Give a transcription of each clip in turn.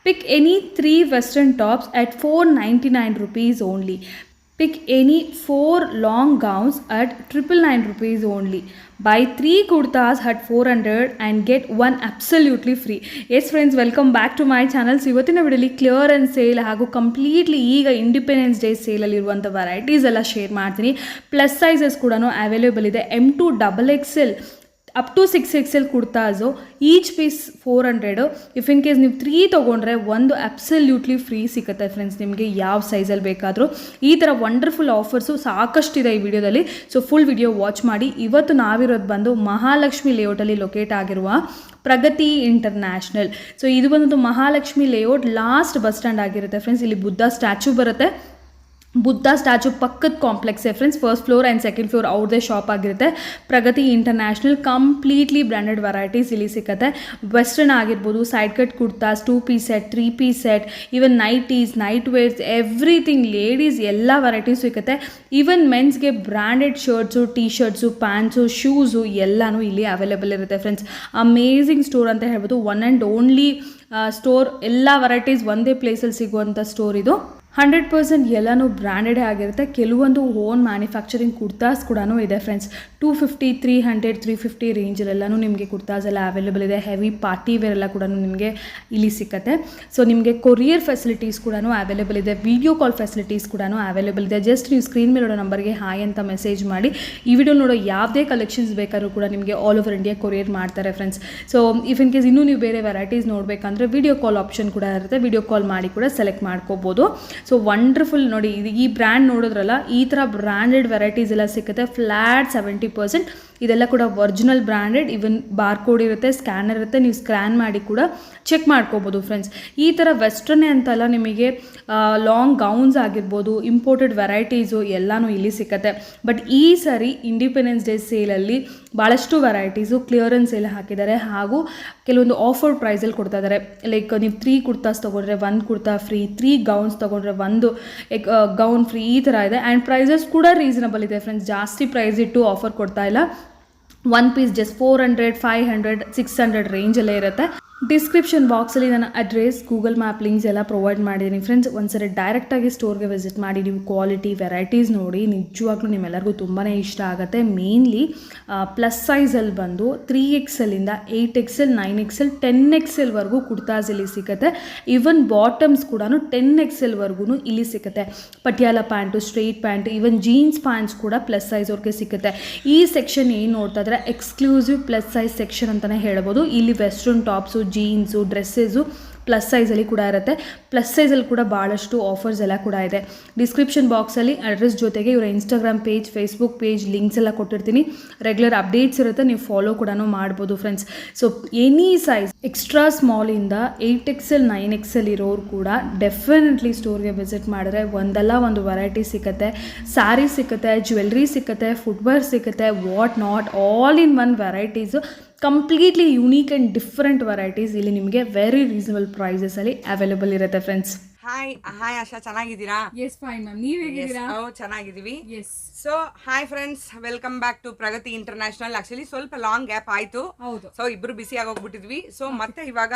Pick any 3 western tops at 499 rupees only. Pick any 4 long gowns at 999 rupees only. Buy 3 kurtas at 400 and get one absolutely free. Yes friends, welcome back to my channel. So ಇವತ್ತಿನ ವಿಡಿಯೋಲಿ clear and sale ಹಾಗೂ completely ಈಗ independence day ಸೇಲಲ್ಲಿರುವಂಥ varieties ಎಲ್ಲ share ಮಾಡ್ತೀನಿ. Plus sizes ಕೂಡ available ಇದೆ. M2 XXL up to 6XL kurtas, each piece 400. If in case ನೀವು 3 ತೊಗೊಂಡ್ರೆ ಒಂದು ಅಬ್ಸಲ್ಯೂಟ್ಲಿ ಫ್ರೀ ಸಿಗುತ್ತೆ ಫ್ರೆಂಡ್ಸ್. ನಿಮಗೆ ಯಾವ ಸೈಜಲ್ಲಿ ಬೇಕಾದರೂ ಈ ಥರ ವಂಡರ್ಫುಲ್ ಆಫರ್ಸು ಸಾಕಷ್ಟಿದೆ ಈ ವಿಡಿಯೋದಲ್ಲಿ. ಸೊ ಫುಲ್ ವಿಡಿಯೋ ವಾಚ್ ಮಾಡಿ. ಇವತ್ತು ನಾವಿರೋದು ಬಂದು ಮಹಾಲಕ್ಷ್ಮಿ ಲೇಔಟಲ್ಲಿ ಲೊಕೇಟ್ ಆಗಿರುವ ಪ್ರಗತಿ ಇಂಟರ್ನ್ಯಾಷನಲ್. ಸೊ ಇದು ಬಂದು Mahalakshmi layout last bus stand ಆಗಿರುತ್ತೆ ಫ್ರೆಂಡ್ಸ್. ಇಲ್ಲಿ ಬುದ್ಧ ಸ್ಟ್ಯಾಚು ಬರುತ್ತೆ. ಬುದ್ಧ ಸ್ಟ್ಯಾಚು ಪಕ್ಕದ ಕಾಂಪ್ಲೆಕ್ಸೇ friends. First floor and second floor ಅವ್ರದ್ದೇ ಶಾಪ್ ಆಗಿರುತ್ತೆ. Pragati international completely branded varieties ಇಲ್ಲಿ ಸಿಗುತ್ತೆ. ವೆಸ್ಟರ್ನ್ ಆಗಿರ್ಬೋದು, side cut kurtas, 2 piece set, 3 piece set, even nighties, night wears, everything ladies ಎಲ್ಲ ವೆರೈಟೀಸ್ ಸಿಗುತ್ತೆ. ಈವನ್ ಮೆನ್ಸ್ಗೆ branded shirts, T shirts, pants, shoes ಎಲ್ಲನೂ ಇಲ್ಲಿ ಅವೈಲೇಬಲ್ ಇರುತ್ತೆ ಫ್ರೆಂಡ್ಸ್. ಅಮೇಝಿಂಗ್ ಸ್ಟೋರ್ ಅಂತ ಹೇಳ್ಬೋದು. One and only store. ಎಲ್ಲ ವೆರೈಟೀಸ್ ಒಂದೇ ಪ್ಲೇಸಲ್ಲಿ ಸಿಗುವಂಥ ಸ್ಟೋರ್ ಇದು. 100% ಎಲ್ಲನೂ ಬ್ರ್ಯಾಂಡೆಡೇ ಆಗಿರುತ್ತೆ. ಕೆಲವೊಂದು ಓನ್ ಮ್ಯಾನುಫ್ಯಾಕ್ಚರಿಂಗ್ ಕುರ್ತಾಸ್ ಕೂಡ ಇದೆ ಫ್ರೆಂಡ್ಸ್. 250, 300, 350 ರೇಂಜಲ್ಲೆಲ್ಲನೂ ನಿಮಗೆ ಕುರ್ತಾಸ್ ಎಲ್ಲ ಅವೈಲೇಬಲ್ ಇದೆ. ಹೆವಿ ಪಾರ್ಟಿ ವೇರ್ ಎಲ್ಲ ಕೂಡ ನಿಮಗೆ ಇಲ್ಲಿ ಸಿಗುತ್ತೆ. ಸೊ ನಿಮಗೆ ಕೊರಿಯರ್ ಫೆಸಿಲಿಟೀಸ್ ಕೂಡ ಅವೈಲೇಬಲ್ ಇದೆ. ವಿಡಿಯೋ ಕಾಲ್ ಫೆಸಿಲಿಟೀಸ್ ಕೂಡ ಅವೈಲೇಬಲ್ ಇದೆ. ಜಸ್ಟ್ ನೀವು ಸ್ಕ್ರೀನ್ ಮೇಲೆ ನೋಡೋ ನಂಬರ್ಗೆ ಹಾಯ್ ಅಂತ ಮೆಸೇಜ್ ಮಾಡಿ. ಈ ವಿಡಿಯೋ ನೋಡೋ ಯಾವುದೇ ಕಲೆಕ್ಷನ್ಸ್ ಬೇಕಾದ್ರೂ ಕೂಡ ನಿಮಗೆ ಆಲ್ ಓವರ್ ಇಂಡಿಯಾ ಕೊರಿಯರ್ ಮಾಡ್ತಾರೆ friends. So if in case ಇನ್ನೂ ನೀವು ಬೇರೆ ವೆರೈಟೀಸ್ ನೋಡಬೇಕಂದ್ರೆ ವಿಡಿಯೋ ಕಾಲ್ ಆಪ್ಷನ್ ಕೂಡ ಇರುತ್ತೆ. ವಿಡಿಯೋ ಕಾಲ್ ಮಾಡಿ ಕೂಡ ಸೆಲೆಕ್ಟ್ ಮಾಡ್ಕೋಬೋದು. ಸೊ ವಂಡರ್ಫುಲ್ ನೋಡಿ, ಈ ಬ್ರ್ಯಾಂಡ್ ನೋಡಿದ್ರಲ್ಲ, ಈ ಥರ ಬ್ರ್ಯಾಂಡೆಡ್ ವೆರೈಟೀಸ್ ಎಲ್ಲ ಸಿಗುತ್ತೆ. ಫ್ಲ್ಯಾಟ್ 70%. ಇದೆಲ್ಲ ಕೂಡ ಒರಿಜಿನಲ್ ಬ್ರ್ಯಾಂಡೆಡ್. ಇವನ್ ಬಾರ್ಕೋಡ್ ಇರುತ್ತೆ, ಸ್ಕ್ಯಾನರ್ ಇರುತ್ತೆ. ನೀವು ಸ್ಕ್ಯಾನ್ ಮಾಡಿ ಕೂಡ ಚೆಕ್ ಮಾಡ್ಕೋಬೋದು ಫ್ರೆಂಡ್ಸ್. ಈ ಥರ ವೆಸ್ಟರ್ನೇ ಅಂತಲ್ಲ, ನಿಮಗೆ ಲಾಂಗ್ ಗೌನ್ಸ್ ಆಗಿರ್ಬೋದು, ಇಂಪೋರ್ಟೆಡ್ ವೆರೈಟೀಸು ಎಲ್ಲನೂ ಇಲ್ಲಿ ಸಿಗುತ್ತೆ. ಬಟ್ ಈ ಸರಿ ಇಂಡಿಪೆಂಡೆನ್ಸ್ ಡೇ ಸೇಲಲ್ಲಿ ಭಾಳಷ್ಟು ವೆರೈಟೀಸು ಕ್ಲಿಯರೆನ್ಸ್ ಸೇಲ್ ಹಾಕಿದ್ದಾರೆ ಹಾಗೂ ಕೆಲವೊಂದು ಆಫರ್ ಪ್ರೈಸಲ್ಲಿ ಕೊಡ್ತಾ ಇದ್ದಾರೆ. ಲೈಕ್ ನೀವು 3 ಕುರ್ತಾಸ್ ತೊಗೊಂಡ್ರೆ 1 ಕುರ್ತಾ ಫ್ರೀ, 3 ಗೌನ್ಸ್ ತೊಗೊಂಡ್ರೆ 1 ಗೌನ್ ಫ್ರೀ, ಈ ಥರ ಇದೆ. ಆ್ಯಂಡ್ ಪ್ರೈಸಸ್ ಕೂಡ ರೀಸನಬಲ್ ಇದೆ ಫ್ರೆಂಡ್ಸ್. ಜಾಸ್ತಿ ಪ್ರೈಸ್ ಇಟ್ಟು ಆಫರ್ ಕೊಡ್ತಾ ಇಲ್ಲ. 1 ಪೀಸ್ ಜಸ್ಟ್ 400, 500, 600 ರೇಂಜಲ್ಲೇ ಇರುತ್ತೆ. ಡಿಸ್ಕ್ರಿಪ್ಷನ್ ಬಾಕ್ಸಲ್ಲಿ ನಾನು ಅಡ್ರೆಸ್, ಗೂಗಲ್ ಮ್ಯಾಪ್ ಲಿಂಕ್ಸ್ ಎಲ್ಲ ಪ್ರೊವೈಡ್ ಮಾಡಿದ್ದೀನಿ ಫ್ರೆಂಡ್ಸ್. ಒಂದ್ಸರಿ ಡೈರೆಕ್ಟಾಗಿ ಸ್ಟೋರ್ಗೆ ವಿಸಿಟ್ ಮಾಡಿ ನೀವು ಕ್ವಾಲಿಟಿ ವೆರೈಟೀಸ್ ನೋಡಿ. ನಿಜವಾಗ್ಲೂ ನಿಮ್ಮೆಲ್ಲರಿಗೂ ತುಂಬಾ ಇಷ್ಟ ಆಗುತ್ತೆ. ಮೇನ್ಲಿ ಪ್ಲಸ್ ಸೈಜಲ್ಲಿ ಬಂದು 3XLinದ 8XL, 9XL, 10XLವರೆಗೂ ಕುರ್ತಾಸ್ ಇಲ್ಲಿ ಸಿಗುತ್ತೆ. ಈವನ್ ಬಾಟಮ್ಸ್ ಕೂಡ 10XLವರೆಗೂ ಇಲ್ಲಿ ಸಿಗುತ್ತೆ. Patiala pant, straight pant, even jeans pants ಕೂಡ ಪ್ಲಸ್ ಸೈಜ್ ಅವ್ರಿಗೆ ಸಿಗುತ್ತೆ. ಈ ಸೆಕ್ಷನ್ ಏನು ನೋಡ್ತಾ ಇದ್ರೆ ಎಕ್ಸ್ಕ್ಲೂಸಿವ್ ಪ್ಲಸ್ ಸೈಜ್ ಸೆಕ್ಷನ್ ಅಂತಲೇ ಹೇಳ್ಬೋದು. ಇಲ್ಲಿ western tops, jeans, dresses plus ಸೈಜಲ್ಲಿ ಕೂಡ ಇರುತ್ತೆ. ಪ್ಲಸ್ ಸೈಜಲ್ಲಿ ಕೂಡ ಭಾಳಷ್ಟು ಆಫರ್ಸ್ ಎಲ್ಲ ಕೂಡ ಇದೆ. ಡಿಸ್ಕ್ರಿಪ್ಷನ್ ಬಾಕ್ಸಲ್ಲಿ ಅಡ್ರೆಸ್ ಜೊತೆಗೆ ಇವರ Instagram page, Facebook page links ಎಲ್ಲ ಕೊಟ್ಟಿರ್ತೀನಿ. ರೆಗ್ಯುಲರ್ ಅಪ್ಡೇಟ್ಸ್ ಇರುತ್ತೆ, ನೀವು ಫಾಲೋ ಕೂಡ ಮಾಡ್ಬೋದು friends. So any size extra ಸ್ಮಾಲಿಂದ 8XL, 9XL ಇರೋರು ಕೂಡ ಡೆಫಿನೆಟ್ಲಿ ಸ್ಟೋರ್ಗೆ ವಿಸಿಟ್ ಮಾಡಿದ್ರೆ ಒಂದಲ್ಲ ಒಂದು ವೆರೈಟಿ ಸಿಗುತ್ತೆ. ಸ್ಯಾರಿ ಸಿಗುತ್ತೆ, ಜ್ಯುವೆಲ್ರಿ ಸಿಗುತ್ತೆ, ಫುಟ್ವೇರ್ ಸಿಗುತ್ತೆ, what not, all in one varieties. Completely unique and different varieties ಇಲ್ಲಿ ನಿಮಗೆ ವೆರಿ ರೀಸನಬಲ್ ಪ್ರೈಸಸಲ್ಲಿ ಅವೈಲೇಬಲ್ ಇರುತ್ತೆ ಫ್ರೆಂಡ್ಸ್. ಹಾಯ್ ಆಶಾ, ಚೆನ್ನಾಗಿದ್ದೀರಾ? ಎಸ್ ಫೈನ್ ಮ್ಯಾಮ್, ನೀವು ಹೇಗಿದ್ದೀರಾ? ಚೆನ್ನಾಗಿದ್ದೀವಿ. Yes. So hi friends, welcome back to Pragati international. Actually ಸ್ವಲ್ಪ ಲಾಂಗ್ ಗ್ಯಾಪ್ ಆಯ್ತು. ಸೊ ಇಬ್ರು ಬಿಸಿ ಆಗೋಗ್ಬಿಟ್ಟಿದ್ವಿ. ಸೊ ಮತ್ತೆ ಇವಾಗ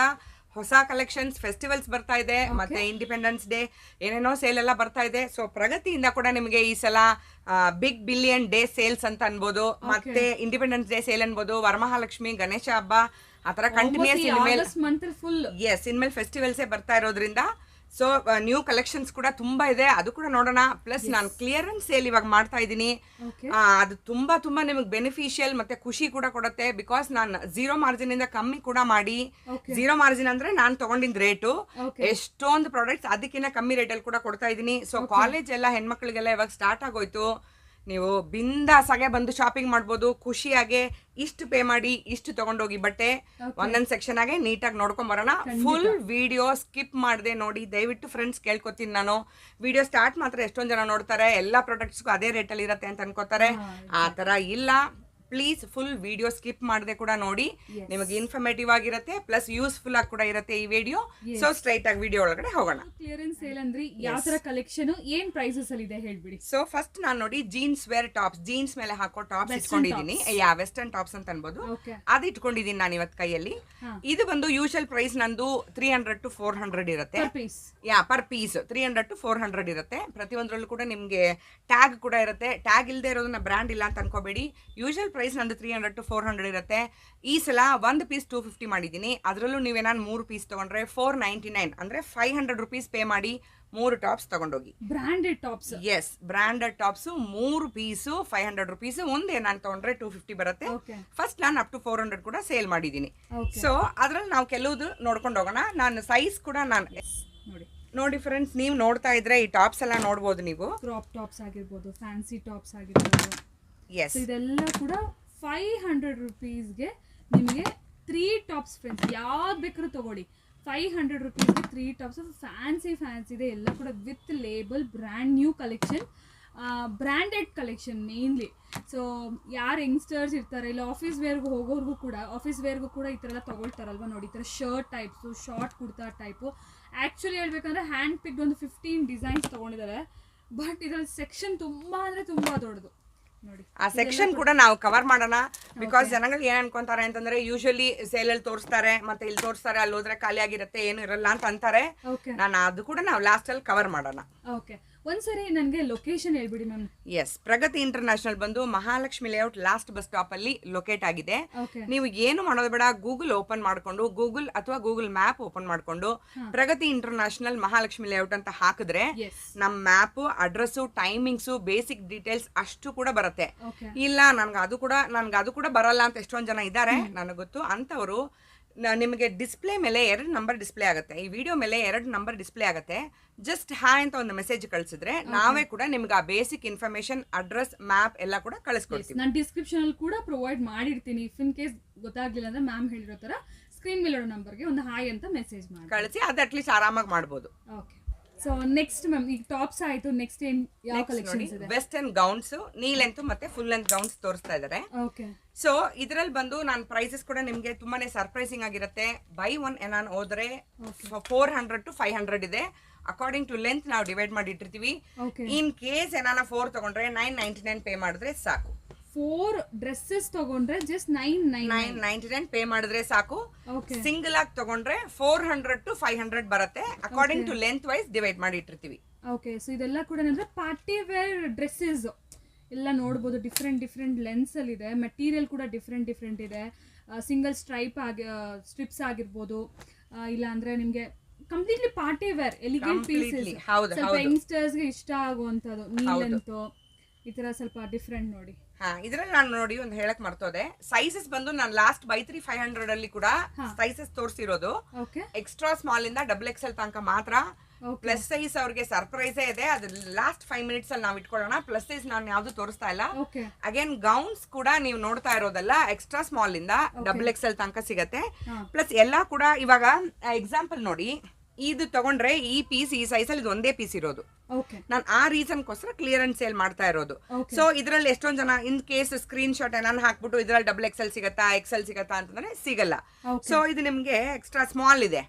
ಹೊಸ ಕಲೆಕ್ಷನ್ಸ್, ಫೆಸ್ಟಿವಲ್ಸ್ ಬರ್ತಾ ಇದೆ, ಮತ್ತೆ ಇಂಡಿಪೆಂಡೆನ್ಸ್ ಡೇ ಏನೇನೋ ಸೇಲ್ ಎಲ್ಲ ಬರ್ತಾ ಇದೆ. ಸೊ ಪ್ರಗತಿಯಿಂದ ಕೂಡ ನಿಮಗೆ ಈ ಸಲ ಬಿಗ್ ಬಿಲಿಯನ್ ಡೇ ಸೇಲ್ಸ್ ಅಂತ ಅನ್ಬೋದು, ಮತ್ತೆ ಇಂಡಿಪೆಂಡೆನ್ಸ್ ಡೇ ಸೇಲ್ ಅನ್ಬೋದು, ವರಮಹಾಲಕ್ಷ್ಮಿ, ಗಣೇಶ ಹಬ್ಬ, ಆತರ ಕಂಟಿನ್ಯೂಸ್ ಇನ್ಮೇಲೆ ಫೆಸ್ಟಿವಲ್ಸೇ ಬರ್ತಾ ಇರೋದ್ರಿಂದ ಸೊ ನ್ಯೂ ಕಲೆಕ್ಷನ್ಸ್ ಕೂಡ ತುಂಬಾ ಇದೆ, ಅದು ಕೂಡ ನೋಡೋಣ. ಪ್ಲಸ್ ನಾನು ಕ್ಲಿಯರೆನ್ಸ್ ಸೇಲ್ ಇವಾಗ ಮಾಡ್ತಾ ಇದ್ದೀನಿ. ಅದು ತುಂಬಾ ತುಂಬಾ ನಿಮಗೆ ಬೆನಿಫಿಷಿಯಲ್ ಮತ್ತೆ ಖುಷಿ ಕೂಡ ಕೊಡುತ್ತೆ. ಬಿಕಾಸ್ ನಾನು 0 ಮಾರ್ಜಿನ್ ಇಂದ ಕಮ್ಮಿ ಕೂಡ ಮಾಡಿ, 0 ಮಾರ್ಜಿನ್ ಅಂದ್ರೆ ನಾನು ತಗೊಂಡಿದ್ ರೇಟು ಎಷ್ಟೊಂದು ಪ್ರಾಡಕ್ಟ್ಸ್ ಅದಕ್ಕಿಂತ ಕಮ್ಮಿ ರೇಟಲ್ಲಿ ಕೂಡ ಕೊಡ್ತಾ ಇದ್ದೀನಿ. ಸೊ ಕಾಲೇಜ್ ಎಲ್ಲ ಹೆಣ್ಮಕ್ಳಿಗೆಲ್ಲ ಇವಾಗ ಸ್ಟಾರ್ಟ್ ಆಗೋಯ್ತು. ನೀವು ಬಿಂದಾಸಾಗೆ ಬಂದು ಶಾಪಿಂಗ್ ಮಾಡ್ಬೋದು ಖುಷಿಯಾಗೆ. ಇಷ್ಟು ಪೇ ಮಾಡಿ ಇಷ್ಟು ತಗೊಂಡೋಗಿ ಬಟ್ಟೆ ಒಂದೊಂದು ಸೆಕ್ಷನ್ ಆಗಿ ನೀಟಾಗಿ ನೋಡ್ಕೊಂಡ್ ಬರೋಣ. ಫುಲ್ ವಿಡಿಯೋ ಸ್ಕಿಪ್ ಮಾಡದೆ ನೋಡಿ ದಯವಿಟ್ಟು ಫ್ರೆಂಡ್ಸ್, ಕೇಳ್ಕೊತೀನಿ ನಾನು. ವಿಡಿಯೋ ಸ್ಟಾರ್ಟ್ ಮಾತ್ರ ಎಷ್ಟೊಂದು ಜನ ನೋಡ್ತಾರೆ, ಎಲ್ಲ ಪ್ರಾಡಕ್ಟ್ಸ್ಗೂ ಅದೇ ರೇಟಲ್ಲಿ ಇರುತ್ತೆ ಅಂತ ಅನ್ಕೋತಾರೆ. ಆ ಥರ ಇಲ್ಲ. ಪ್ಲೀಸ್ ಫುಲ್ ವಿಡಿಯೋ ಸ್ಕಿಪ್ ಮಾಡದೆ ಕೂಡ ನೋಡಿ, ನಿಮಗೆ ಇನ್ಫಾರ್ಮೇಟಿವ್ ಆಗಿರುತ್ತೆ ಪ್ಲಸ್ ಯೂಸ್ಫುಲ್ ಆಗಿ ಕೂಡ ಇರುತ್ತೆ ಈ ವಿಡಿಯೋ. ಸೊ ಸ್ಟ್ರೈಟ್ ಆಗಿ ವಿಡಿಯೋ ಒಳಗಡೆ ಹೋಗೋಣ. ಕ್ಲಿಯರೆನ್ಸ್ ಸೇಲ್ ಅಂದ್ರೆ ಯಾವ ತರ ಕಲೆಕ್ಷನ್, ಏನ್ ಪ್ರೈಸಸ್ ಅಲ್ಲಿ ಇದೆ ಹೇಳ್ಬಿಡಿ. ಸೊ ಫಸ್ಟ್ ನಾನು ನೋಡಿ ಜೀನ್ಸ್ ವೇರ್ ಟಾಪ್ಸ್, ಜೀನ್ಸ್ ಮೇಲೆ ಹಾಕೋ ಟಾಪ್ಸ್ ಇಟ್ಕೊಂಡಿದ್ದೀನಿ. ವೆಸ್ಟರ್ನ್ ಟಾಪ್ಸ್ ಅಂತ ಅನ್ಬೋದು, ಅದು ಇಟ್ಕೊಂಡಿದ್ದೀನಿ ನಾನು ಇವತ್ತು ಕೈಯಲ್ಲಿ. ಇದು ಬಂದು ಯೂಶುವಲ್ ಪ್ರೈಸ್ ನಂದು 300 to 400 ಇರುತ್ತೆ. ಪರ್ ಪೀಸ್ 300 to 400 ಇರುತ್ತೆ. ಪ್ರತಿಯೊಂದರಲ್ಲೂ ಕೂಡ ನಿಮ್ಗೆ ಟ್ಯಾಗ್ ಕೂಡ ಇರುತ್ತೆ. ಟ್ಯಾಗ್ ಇಲ್ಲದೆ ಇರೋದನ್ನ ಬ್ರ್ಯಾಂಡ್ ಇಲ್ಲ ಅಂತ ಅನ್ಕೋಬೇಡಿ. ಯೂಶುವಲ್ ಪ್ರೈಸ್ ನಂದು 300 to 400 ಇರುತ್ತೆ. ಈ ಸಲ ಒಂದು ಪೀಸ್ 250 ಮಾಡಿದ್ದೀನಿ. ಅದರಲ್ಲೂ ನೀವೇನಾದ್ರು 3 ಪೀಸ್ ತಗೊಂಡ್ರೆ 499 ಅಂದ್ರೆ 500 rupees ಪೇ ಮಾಡಿ 3 ಟಾಪ್ಸ್ ತಗೊಂಡೋಗಿ. Branded tops, yes branded tops 3 piece 500 rupees. ಒಂದೇ ನಾನು ತಗೊಂಡ್ರೆ 250 ಬರುತ್ತೆ. ಫಸ್ಟ್ ನಾನು ಅಪ್ ಟು 400 ಕೂಡ ಸೇಲ್ ಮಾಡಿದ್ದೀನಿ. ಸೊ ಅದ್ರಲ್ಲಿ ನಾವು ಕೆಲವುದು ನೋಡ್ಕೊಂಡು ಹೋಗೋಣ. ನಾನು ಸೈಜ್ ಕೂಡ ನಾನು ನೋಡಿ ಫ್ರೆಂಡ್ಸ್, ನೀವು ನೋಡ್ತಾ ಇದ್ರೆ ಈ ಟಾಪ್ಸ್ ಎಲ್ಲ ನೋಡ್ಬೋದು ನೀವು. ಕ್ರಾಪ್ ಟಾಪ್ಸ್ ಆಗಿರ್ಬೋದು, ಫ್ಯಾನ್ಸಿ ಟಾಪ್ಸ್ ಆಗಿರ್ಬೋದು. ಎಸ್ ಇದೆಲ್ಲ ಕೂಡ 500 rupeesಗೆ ನಿಮಗೆ 3 ಟಾಪ್ಸ್ ಫ್ರೆಂಡ್ಸ್. ಯಾವ್ದು ಬೇಕಾದ್ರೂ ತಗೊಳ್ಳಿ. 500 rupeesಗೆ 3 ಟಾಪ್ಸ್. ಫ್ಯಾನ್ಸಿ ಇದೆ ಎಲ್ಲ ಕೂಡ with label, brand new collection, branded collection mainly. So ಯಾರು ಯಂಗ್ಸ್ಟರ್ಸ್ ಇರ್ತಾರೆ, ಇಲ್ಲ ಆಫೀಸ್ ವೇರ್ಗೂ ಹೋಗೋರ್ಗೂ ಕೂಡ ಈ ಥರ ಎಲ್ಲ ತೊಗೊಳ್ತಾರಲ್ವ ನೋಡಿ. ಈ ಥರ shirt types, short kurta type. Actually ಹೇಳ್ಬೇಕಂದ್ರೆ ಹ್ಯಾಂಡ್ ಪಿಕ್ಡ್ ಒಂದು 15 ಡಿಸೈನ್ಸ್ ತೊಗೊಂಡಿದ್ದಾರೆ. ಬಟ್ ಇದರಲ್ಲಿ ಸೆಕ್ಷನ್ ತುಂಬ ಅಂದರೆ ತುಂಬ ದೊಡ್ಡದು ನೋಡಿ. ಆ ಸೆಕ್ಷನ್ ಕೂಡ ನಾವು ಕವರ್ ಮಾಡೋಣ. ಬಿಕಾಸ್ ಜನಗಳು ಏನ್ ಅನ್ಕೊಂತಾರೆ ಅಂತಂದ್ರೆ, ಯೂಶಲಿ ಸೇಲಲ್ಲಿ ತೋರಿಸ್ತಾರೆ, ಮತ್ತೆ ಇಲ್ಲಿ ತೋರಿಸ್ತಾರೆ, ಅಲ್ಲಿ ಹೋದ್ರೆ ಖಾಲಿ ಆಗಿರುತ್ತೆ, ಏನು ಇರಲ್ಲ ಅಂತ ಅಂತಾರೆ. ನಾನು ಅದು ಕೂಡ ನಾವು ಲಾಸ್ಟ್ ಅಲ್ಲಿ ಕವರ್ ಮಾಡೋಣ. ಓಕೆ, ಒಂದ್ಸರಿ ನನಗೆ ಲೊಕೇಶನ್ ಹೇಳ್ಬಿಡಿ ಮ್ಯಾಮ್. ಎಸ್, ಪ್ರಗತಿ ಇಂಟರ್ನ್ಯಾಷನಲ್ ಬಂದು Mahalakshmi layout last bus stop ಅಲ್ಲಿ ಲೊಕೇಟ್ ಆಗಿದೆ. ನೀವು ಏನು ಮಾಡೋದು ಬೇಡ, ಗೂಗಲ್ ಓಪನ್ ಮಾಡ್ಕೊಂಡು, ಗೂಗಲ್ ಅಥವಾ ಗೂಗಲ್ ಮ್ಯಾಪ್ ಓಪನ್ ಮಾಡ್ಕೊಂಡು ಪ್ರಗತಿ ಇಂಟರ್ನ್ಯಾಷನಲ್ ಮಹಾಲಕ್ಷ್ಮಿ ಲೇಔಟ್ ಅಂತ ಹಾಕಿದ್ರೆ ನಮ್ map, address, timings, basic details ಅಷ್ಟು ಕೂಡ ಬರುತ್ತೆ. ಇಲ್ಲ ನನ್ಗೆ ಅದು ಕೂಡ ಬರಲ್ಲ ಅಂತ ಎಷ್ಟೊಂದು ಜನ ಇದ್ದಾರೆ, ನನಗೆ ಗೊತ್ತು. ಅಂತವರು ನಿಮಗೆ ಡಿಸ್ಪ್ಲೇ ಮೇಲೆ 2 ನಂಬರ್ ಡಿಸ್ಪ್ಲೇ ಆಗುತ್ತೆ. ಈ ವಿಡಿಯೋ ಮೇಲೆ 2 ನಂಬರ್ ಡಿಸ್ಪ್ಲೇ ಆಗುತ್ತೆ. ಜಸ್ಟ್ ಹಾಯ್ ಅಂತ ಒಂದು ಮೆಸೇಜ್ ಕಳಿಸಿದ್ರೆ ನಾವೇ ಕೂಡ ನಿಮ್ಗೆ ಆ ಬೇಸಿಕ್ ಇನ್ಫಾರ್ಮೇಶನ್, ಅಡ್ರೆಸ್, ಮ್ಯಾಪ್ ಎಲ್ಲ ಕೂಡ ಕಳಿಸ್ಕೊಡ್ತೀವಿ. ನಾನು ಡಿಸ್ಕ್ರಿಪ್ಷನ್ ಅಲ್ಲಿ ಕೂಡ ಪ್ರೊವೈಡ್ ಮಾಡಿರ್ತೀನಿ. ಇಫ್ ಇನ್ ಕೇಸ್ ಗೊತ್ತಾಗ್ಲಿಲ್ಲ ಅಂದ್ರೆ ಮ್ಯಾಮ್ ಹೇಳಿರೋ ತರ ಸ್ಕ್ರೀನ್ ಮೇಲೆ ನಂಬರ್ಗೆ ಒಂದು ಹಾಯ್ ಅಂತ ಮೆಸೇಜ್ ಮಾಡಿ ಕಳಿಸಿ. ಅದು ಅಟ್ಲೀಸ್ಟ್ ಆರಾಮಾಗಿ ಮಾಡ್ಬೋದು. ಓಕೆ, ಸೊ ನೆಕ್ಸ್ಟ್ ಮ್ಯಾಮ್, ಈಗ ಟಾಪ್ಸ್ ಆಯ್ತು, ನೆಕ್ಸ್ಟ್ ಏನ್ ಯಾವ ಕಲೆಕ್ಷನ್ಸ್ ಇದೆ? ವೆಸ್ಟರ್ನ್ ಗೌನ್ಸ್, ನೀ ಲೆಂತ್ ಮತ್ತೆ ಫುಲ್ ಲೆಂತ್ ಗೌನ್ಸ್ ತೋರಿಸ್ತಾ ಇದ್ದಾರೆ. ಓಕೆ, ಸೊ ಇದರಲ್ಲಿ ಬಂದು ನಾನು ಪ್ರೈಸಸ್ ಕೂಡ ನಿಮ್ಗೆ ತುಂಬಾನೇ ಸರ್ಪ್ರೈಸಿಂಗ್ ಆಗಿರುತ್ತೆ. ಬೈ ಒನ್ ಏನಾನ್ ಹೋದ್ರೆ 400 to 500 ಇದೆ. ಅಕಾರ್ಡಿಂಗ್ ಟು ಲೆಂತ್ ನಾವು ಡಿವೈಡ್ ಮಾಡಿ ಇಟ್ಟಿರ್ತೀವಿ. ಇನ್ ಕೇಸ್ ಏನಾನ 4 ತಗೊಂಡ್ರೆ 999 ಪೇ ಮಾಡಿದ್ರೆ ಸಾಕು. 4 ಡ್ರೆಸ್ಸಸ್ ತಗೊಂಡ್ರೆ ಜಸ್ಟ್ 999 ಪೇ ಮಾಡಿದ್ರೆ ಸಾಕು. ಸಿಂಗಲ್ ಆಗಿ ತಗೊಂಡ್ರೆ 400 to 500 ಬರುತ್ತೆ. According to length wise divide ಮಾಡಿ ಇಟ್ಟಿರ್ತೀವಿ. ಓಕೆ, ಸೊ ಇದೆಲ್ಲ ಕೂಡ ಏನಂದ್ರೆ ಪಾರ್ಟಿ ವೇರ್ ಡ್ರೆಸ್ಸಸ್ ಎಲ್ಲ ನೋಡ್ಬೋದು. ಡಿಫ್ರೆಂಟ್ ಲೆನ್ಸ್ ಅಲ್ಲಿ ಇದೆ. ಮೆಟೀರಿಯಲ್ ಕೂಡ ಡಿಫ್ರೆಂಟ್ ಇದೆ. ಸಿಂಗಲ್ ಸ್ಟ್ರಿಪ್ಸ್ ಆಗಿರ್ಬೋದು, ಇಲ್ಲ ಅಂದ್ರೆ ನಿಮ್ಗೆ completely party wear elegant pieces. ಸ್ವಲ್ಪ ಯಂಗ್ಸ್ಟರ್ಸ್ ಗೆ ಇಷ್ಟ ಆಗುವಂತದ್ದು. ನೀಲಂತೂ ಈ ತರ ಸ್ವಲ್ಪ ಡಿಫ್ರೆಂಟ್ ನೋಡಿ. ಇದ್ರಲ್ಲಿ ನಾನು ನೋಡಿ ಒಂದು ಹೇಳಕ್ ಮರ್ತೋದೆ. ಸೈಜಸ್ ಬಂದು ನಾನು ಲಾಸ್ಟ್ ಬೈ 3 500 ಅಲ್ಲಿ ಕೂಡ ಸೈಜಸ್ ತೋರಿಸಿರೋದು. ಎಕ್ಸ್ಟ್ರಾ ಸ್ಮಾಲ್ ಇಂದ XXL ತನಕ ಮಾತ್ರ. ಪ್ಲಸ್ ಸೈಜ್ ಅವ್ರಿಗೆ ಸರ್ಪ್ರೈಸೇ ಇದೆ. ಅದು ಲಾಸ್ಟ್ 5 minutes ಅಲ್ಲಿ ನಾವು ಇಟ್ಕೊಳ್ಳೋಣ. ಪ್ಲಸ್ ಸೈಜ್ ನಾನು ಯಾವ್ದು ತೋರಿಸ್ತಾ ಇಲ್ಲ. ಅಗೇನ್ ಗೌನ್ಸ್ ಕೂಡ ನೀವು ನೋಡ್ತಾ ಇರೋದಲ್ಲ, ಎಕ್ಸ್ಟ್ರಾ ಸ್ಮಾಲ್ ಇಂದ XXL ತನಕ ಸಿಗತ್ತೆ. ಪ್ಲಸ್ ಎಲ್ಲಾ ಕೂಡ ಇವಾಗ ಎಕ್ಸಾಂಪಲ್ ನೋಡಿ, ಇದು ತಗೊಂಡ್ರೆ ಈ ಪೀಸ್, ಈ ಸೈಜ್ ಅಲ್ಲಿ ಇದು ಒಂದೇ ಪೀಸ್ ಇರೋದು. ನಾನು ಆ ರೀಸನ್ಗೋಸ್ಕರ ಕ್ಲಿಯರೆನ್ಸ್ ಸೇಲ್ ಮಾಡ್ತಾ ಇರೋದು. ಸೊ ಇದ್ರಲ್ಲಿ ಎಷ್ಟೊಂದ್ ಜನ ಇನ್ ಕೇಸ್ ಸ್ಕ್ರೀನ್ ಶಾಟ್ ಏನಾನ ಹಾಕ್ಬಿಟ್ಟು ಇದ್ರಲ್ಲಿ XXL ಸಿಗತ್ತಾ, XL ಸಿಗತ್ತಾ ಅಂತಂದ್ರೆ ಸಿಗಲ್ಲ. ಸೊ ಇದು ನಿಮ್ಗೆ ಎಕ್ಸ್ಟ್ರಾ ಸ್ಮಾಲ್ ಇದೆ.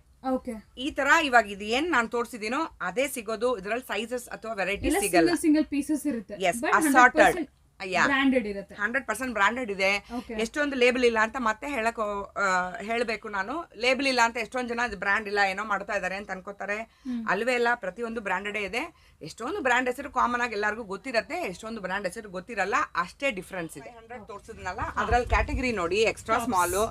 ಈ ತರ ಇವಾಗ ಇದು ಏನ್ ನಾನು ತೋರಿಸಿದೀನೋ ಅದೇ ಸಿಗೋದು. ಇದ್ರಲ್ಲಿ ಸೈಜಸ್ ಅಥವಾ ವೆರೈಟಿ ಸಿಗಲ್ಲ. ಸಿಂಗಲ್ ಪೀಸಸ್ ಇರುತ್ತೆ. ಅಸಾರ್ಟೆಡ್, 100% ಬ್ರಾಂಡೆಡ್ ಇದೆ. ಎಷ್ಟೊಂದು ಲೇಬಲ್ ಇಲ್ಲ ಅಂತ ಮತ್ತೆ ಹೇಳ್ಬೇಕು ನಾನು. ಲೇಬಲ್ ಇಲ್ಲ ಅಂತ ಎಷ್ಟೊಂದು ಜನ ಬ್ರ್ಯಾಂಡ್ ಇಲ್ಲ ಏನೋ ಮಾಡ್ತಾ ಇದಾರೆ ಅಂತ ಅನ್ಕೋತಾರೆ. ಅಲ್ವೇ ಇಲ್ಲ, ಪ್ರತಿಯೊಂದು ಬ್ರಾಂಡೆಡ್ ಇದೆ. ಎಷ್ಟೊಂದು ಬ್ರ್ಯಾಂಡ್ ಹೆಸರು ಕಾಮನ್ ಆಗಿ ಎಲ್ಲರಿಗೂ ಗೊತ್ತಿರತ್ತೆ, ಎಷ್ಟೊಂದು ಬ್ರ್ಯಾಂಡ್ ಹೆಸರು ಗೊತ್ತಿರಲ್ಲ, ಅಷ್ಟೇ ಡಿಫ್ರೆನ್ಸ್ ಇದೆ. 100 ತೋರಿಸಿದ್ನಲ್ಲ, ಅದ್ರಲ್ಲಿ ಕ್ಯಾಟಗರಿ ನೋಡಿ, extra small,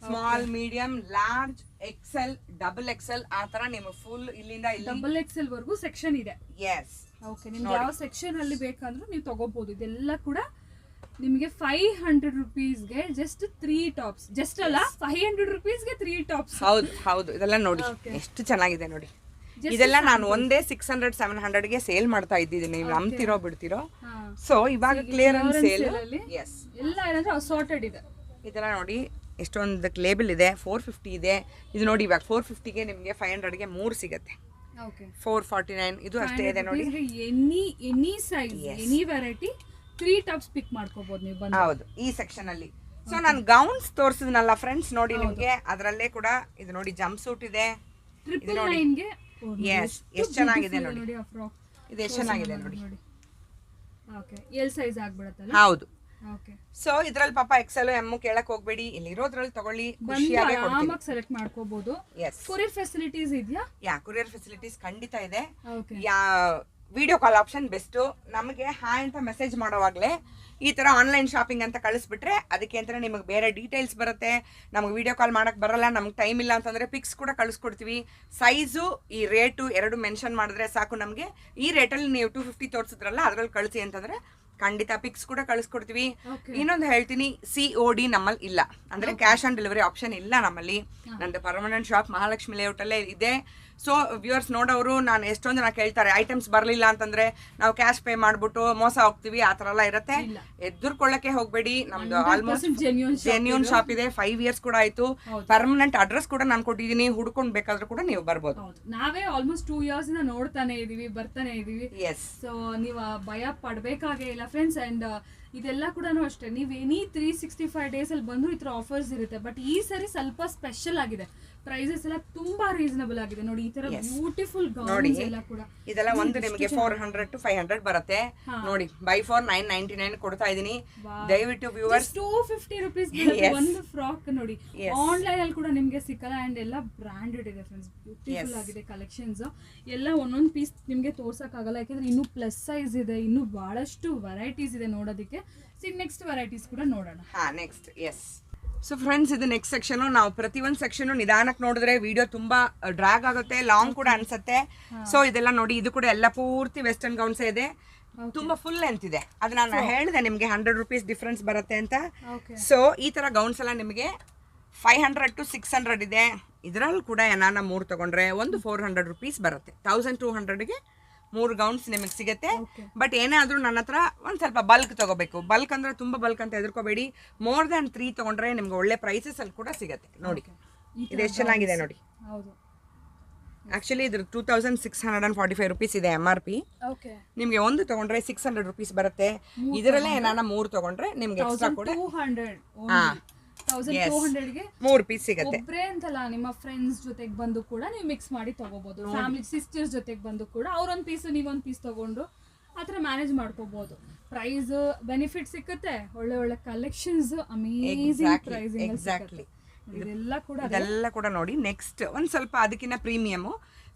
small, medium, large, XL, XXL ಆ ತರ ನಿಮಗೆ ಫುಲ್ ಇಲ್ಲಿಂದ XXL ವರೆಗೂ ಸೆಕ್ಷನ್ ಇದೆ. ಎಸ್, ಓಕೆ, ನಿಮ್ಗೆ ಯಾವ ಸೆಕ್ಷನ್ ಅಲ್ಲಿ ಬೇಕಂದ್ರೂ ನೀವು ತಗೋಬಹುದು. ಇದೆಲ್ಲ ಕೂಡ ನಿಮಗೆ 500 rupeesಗೆ ಜಸ್ಟ್ 3 ಟಾಪ್ಸ್. ಜಸ್ಟ್ ಅಲ್ಲ, 500 rupeesಗೆ 3 ಟಾಪ್ಸ್. ಹೌದು ಇದೆಲ್ಲ ನೋಡಿ ಎಷ್ಟು ಚೆನ್ನಾಗಿದೆ ನೋಡಿ. ಇದೆಲ್ಲ ನಾನು ಒಂದೇ 600 700ಗೆ ಸೇಲ್ ಮಾಡ್ತಾ ಇದ್ದೀನಿ. ನೀವು ನಂಬ್ತಿರೋ ಬಿಡ್ತಿರೋ. ಸೊ ಇವಾಗ ಕ್ಲಿಯರೆನ್ಸ್ ಸೇಲ್ ಎಲ್ಲ ಏನಂದ್ರೆ ಅಸಾರ್ಟೆಡ್ ಇದೆ. ಇದೆಲ್ಲ ನೋಡಿ ಎಷ್ಟೊಂದಕ್ಕೆ ಲೇಬಲ್ ಇದೆ. 450 ಇದೆ. ಇದು ನೋಡಿ ಇವಾಗ 450ಗೆ ನಿಮಗೆ 500ಗೆ 3 ಸಿಗತ್ತೆ. 449 ಇದು ಅಷ್ಟೇ ಇದೆ ನೋಡಿ. Any size, any variety 3 tops pick ಮಾಡ್ಕೋಬಹುದು ನೀವು ಬಂದು. ಹೌದು, ಈ ಸೆಕ್ಷನ್ ಅಲ್ಲಿ. ಸೊ ನಾನು ಗೌನ್ಸ್ ತೋರಿಸಿದ್ನಲ್ಲ ಫ್ರೆಂಡ್ಸ್, ನೋಡಿ ನಿಮ್ಗೆ ಅದರಲ್ಲೇ ಕೂಡ ಇದು ನೋಡಿ ಜಂಪ್ ಸೂಟ್ ಇದೆ. 999 ಗೆ ಎಸ್, ಎಷ್ಟು ಚೆನ್ನಾಗಿದೆ ನೋಡಿ. ನೋಡಿ ಆ ಫ್ರಾಕ್ ಇದು ಎಷ್ಟು ಚೆನ್ನಾಗಿದೆ ನೋಡಿ. ಓಕೆ, ಎಲ್ ಸೈಜ್ ಆಗ್ಬಿಡುತ್ತಲ್ಲ. ಹೌದು. ಓಕೆ, ಸೊ ಇದ್ರಲ್ಲಿ ಪಾಪ ಎಕ್ಸೆಲ್ ಎಮ್ ಕೇಳಕ್ ಹೋಗ್ಬೇಡಿ, ಇಲ್ಲಿ ಇರೋದ್ರಲ್ಲಿ ತಗೊಳ್ಳಿ, ಖುಷಿಯಾಗಿ ಕೊಡ್ತೀನಿ. ಆರಾಮಾಗಿ ಸೆಲೆಕ್ಟ್ ಮಾಡ್ಕೋಬಹುದು. ಎಸ್, ಕೊರಿಯರ್ ಫೆಸಿಲಿಟೀಸ್ ಇದೆಯಾ? ಯಾ, ಕೊರಿಯರ್ ಫೆಸಿಲಿಟೀಸ್ ಖಂಡಿತ ಇದೆ. Okay, video call option best. ನಮಗೆ ಹಾಯ್ ಅಂತ ಮೆಸೇಜ್ ಮಾಡೋವಾಗಲೇ ಈ ತರ ಆನ್ಲೈನ್ ಶಾಪಿಂಗ್ ಅಂತ ಕಳಿಸ್ಬಿಟ್ರೆ ಅದಕ್ಕೆ ಅಂತ ನಿಮಗೆ ಬೇರೆ ಡೀಟೇಲ್ಸ್ ಬರುತ್ತೆ. ನಮಗೆ ವಿಡಿಯೋ ಕಾಲ್ ಮಾಡಕ್ ಬರಲ್ಲ, ನಮ್ಗೆ ಟೈಮ್ ಇಲ್ಲ ಅಂತಂದ್ರೆ ಪಿಕ್ಸ್ ಕೂಡ ಕಳಿಸ್ಕೊಡ್ತೀವಿ. ಸೈಜು ಈ ರೇಟು ಎರಡು ಮೆನ್ಷನ್ ಮಾಡಿದ್ರೆ ಸಾಕು ನಮಗೆ. ಈ ರೇಟಲ್ಲಿ ನೀವು 250 ತೋರಿಸಿದ್ರಲ್ಲ ಅದ್ರಲ್ಲಿ ಕಳಿಸಿ ಅಂತಂದ್ರೆ ಖಂಡಿತ ಪಿಕ್ಸ್ ಕೂಡ ಕಳಿಸ್ಕೊಡ್ತೀವಿ. ಇನ್ನೊಂದು ಹೇಳ್ತೀನಿ, COD ನಮ್ಮಲ್ಲಿ ಇಲ್ಲ, ಅಂದ್ರೆ ಕ್ಯಾಶ್ ಆನ್ ಡೆಲಿವರಿ ಆಪ್ಷನ್ ಇಲ್ಲ ನಮ್ಮಲ್ಲಿ. ನಂದು ಪರ್ಮನೆಂಟ್ ಶಾಪ್ ಮಹಾಲಕ್ಷ್ಮಿ ಲೇಔಟ್ ಅಲ್ಲೇ ಇದೆ. ಸೊ ವ್ಯೂವರ್ಸ್ ನೋಡೋರು, ನಾನು ಎಷ್ಟೊಂದು ಜನ ಕೇಳ್ತಾರೆ ಐಟಮ್ಸ್ ಬರಲಿಲ್ಲ ಅಂತಂದ್ರೆ ನಾವು ಕ್ಯಾಶ್ ಪೇ ಮಾಡ್ಬಿಟ್ಟು ಮೋಸ ಹೋಗ್ತೀವಿ, ಆ ಥರ ಎಲ್ಲ ಇರುತ್ತೆ. ಎದುರ್ಕೊಳ್ಳಕ್ಕೆ ಹೋಗ್ಬೇಡಿ. ನಮ್ದು ಆಲ್ಮೋಸ್ಟ್ ಜೆನ್ಯೂನ್ ಶಾಪ್ ಇದೆ, 5 years ಕೂಡ ಆಯ್ತು. ಪರ್ಮನೆಂಟ್ ಅಡ್ರೆಸ್ ಕೂಡ ನಾನು ಕೊಟ್ಟಿದ್ದೀನಿ, ಹುಡ್ಕೊಂಡ್ ಬೇಕಾದ್ರೂ ಕೂಡ ನೀವು ಬರ್ಬೋದು. ನಾವೇ ಆಲ್ಮೋಸ್ಟ್ 2 years ಇಂದ ನೋಡ್ತಾನೆ ಇದೀವಿ, ಬರ್ತಾನೆ ಇದೀವಿ. ಎಸ್, ಸೊ ನೀವು ಭಯ ಪಡ್ಬೇಕಾಗೇ ಇಲ್ಲ ಫ್ರೆಂಡ್ಸ್. ಅಂಡ್ ಇದೆಲ್ಲ ಕೂಡ ಅಷ್ಟೇ, ನೀವು ಎನಿ 365 days ಅಲ್ಲಿ ಬಂದು ಈ ತರ ಆಫರ್ಸ್ ಇರುತ್ತೆ. ಬಟ್ ಈ ಸರಿ ಸ್ವಲ್ಪ ಸ್ಪೆಷಲ್ ಆಗಿದೆ, ಪ್ರೈಸಸ್ ಎಲ್ಲ ತುಂಬಾ ರೀಸನಬಲ್ ಆಗಿದೆ. ನೋಡಿ ಈ ತರ ಬ್ಯೂಟಿಫುಲ್ ಗೌನ್ಸ್ ಎಲ್ಲ ಕೂಡ ಇದೆಲ್ಲ ಒಂದು ನಿಮಗೆ 400 to 500 ಬರುತ್ತೆ. ನೋಡಿ ಬೈ 4 999 ಕೊಡ್ತಾ ಇದೀನಿ. ದಯವಿಟ್ಟು ವ್ಯೂವರ್ಸ್ 250 rupees ಒಂದು ಫ್ರಾಕ್ ನೋಡಿ. ಆನ್ಲೈನ್ ಅಲ್ಲಿ ಕೂಡ ನಿಮ್ಗೆ ಸಿಕ್ಕಲ್ಲ. ಅಂಡ್ ಎಲ್ಲ ಬ್ರಾಂಡೆಡ್ ಇದೆ ಫ್ರೆಂಡ್ಸ್, ಬ್ಯೂಟಿಫುಲ್ ಆಗಿದೆ ಕಲೆಕ್ಷನ್ಸ್ ಎಲ್ಲ. ಒಂದೊಂದು ಪೀಸ್ ನಿಮ್ಗೆ ತೋರ್ಸಕ್ ಆಗಲ್ಲ, ಯಾಕಂದ್ರೆ ಇನ್ನು ಪ್ಲಸ್ ಸೈಜ್ ಇದೆ, ಇನ್ನು ಬಹಳಷ್ಟು ವೆರೈಟೀಸ್ ಇದೆ ನೋಡೋದಕ್ಕೆ. ನೆಕ್ಸ್ಟ್ ವೆರೈಟೀಸ್ ಕೂಡ ನೋಡೋಣ. ನೆಕ್ಸ್ಟ್. ಎಸ್, ಸೊ ಫ್ರೆಂಡ್ಸ್ ಇದು ನೆಕ್ಸ್ಟ್ ಸೆಕ್ಷನ್. ನಾವು ಪ್ರತಿ ಒಂದು ಸೆಕ್ಷನ್ ನಿಧಾನಕ್ಕೆ ನೋಡಿದ್ರೆ ವಿಡಿಯೋ ತುಂಬಾ ಡ್ರ್ಯಾಗ್ ಆಗುತ್ತೆ, ಲಾಂಗ್ ಕೂಡ ಅನ್ಸುತ್ತೆ. ಸೊ ಇದೆಲ್ಲ ನೋಡಿ, ಇದು ಕೂಡ ಎಲ್ಲ ಪೂರ್ತಿ ವೆಸ್ಟರ್ನ್ ಗೌನ್ಸ್ ಇದೆ, ತುಂಬಾ ಫುಲ್ ಲೆಂತ್ ಇದೆ. ಅದು ನಾನು ಹೇಳಿದೆ ನಿಮಗೆ 100 rupees ಡಿಫ್ರೆನ್ಸ್ ಬರುತ್ತೆ ಅಂತ. ಸೊ ಈ ತರ ಗೌನ್ಸ್ ಎಲ್ಲ ನಿಮಗೆ 500 to 600 ಇದೆ. ಇದರಲ್ಲಿ ಕೂಡ ಏನಾನ 3 ತಗೊಂಡ್ರೆ ಒಂದು 400 rupees ಬರುತ್ತೆ. 1200ಗೆ 3 ಗೌನ್ಸ್ ನಿಮಗೆ ಸಿಗುತ್ತೆ. ಬಟ್ ಏನೇ ಆದ್ರೂ ನನ್ನ ಹತ್ರ ಒಂದ್ ಸ್ವಲ್ಪ ಬಲ್ಕ್ ತಗೋಬೇಕು. ಬಲ್ಕ್ ಅಂದ್ರೆ ತುಂಬಾ ಬಲ್ಕ್ ಅಂತ ಎದುರ್ಕೋಬೇಡಿ. ಮೋರ್ ದನ್ 3 ತಗೊಂಡ್ರೆ ನಿಮ್ಗೆ ಒಳ್ಳೆ ಪ್ರೈಸಸ್ ಅಲ್ಲಿ ಕೂಡ ಸಿಗುತ್ತೆ. ನೋಡಿ ಇದು ಎಷ್ಟು ಚೆನ್ನಾಗಿದೆ ನೋಡಿ. ಆಕ್ಚುಲಿ ಇದ್ರ 2645 rupees ಇದೆ MRP. ನಿಮ್ಗೆ ಒಂದು ತಗೊಂಡ್ರೆ 600 rupees ಬರುತ್ತೆ. ಇದರಲ್ಲೇ ಏನಾನ 3 ತಗೊಂಡ್ರೆ ನಿಮ್ಗೆ ಎಕ್ಸ್ಟ್ರಾ ಕೂಡ 1200ಗೆ 3 ಪೀಸ್ ಸಿಗುತ್ತೆ. ಒಬ್ರೇ ಅಂತಲ್ಲ, ನಿಮ್ಮ ಫ್ರೆಂಡ್ಸ್ ಜೊತೆಗೆ ಬಂದು ಕೂಡ ನೀವು ಮಿಕ್ಸ್ ಮಾಡಿ ತಗೋಬಹುದು. ಫ್ಯಾಮಿಲಿ ಸಿಸ್ಟರ್ಸ್ ಜೊತೆಗೆ ಬಂದು ಕೂಡ ಅವ್ರೊಂದ್ ಪೀಸ್ ನೀವೊಂದ್ ಪೀಸ್ ತಗೊಂಡು ಆತರ ಮ್ಯಾನೇಜ್ ಮಾಡ್ಕೋಬಹುದು. ಪ್ರೈಸ್ ಬೆನಿಫಿಟ್ ಸಿಕ್ಕುತ್ತೆ, ಒಳ್ಳೆ ಒಳ್ಳೆ ಕಲೆಕ್ಷನ್ಸ್, ಅಮೇಜಿಂಗ್ ಪ್ರೈಸಿಂಗ್. ಎಕ್ಸಾಕ್ಟ್ಲಿ, ಇದೆಲ್ಲ ಕೂಡ ನೋಡಿ. ನೆಕ್ಸ್ಟ್ ಒಂದ್ ಸ್ವಲ್ಪ ಅದಕ್ಕಿಂತ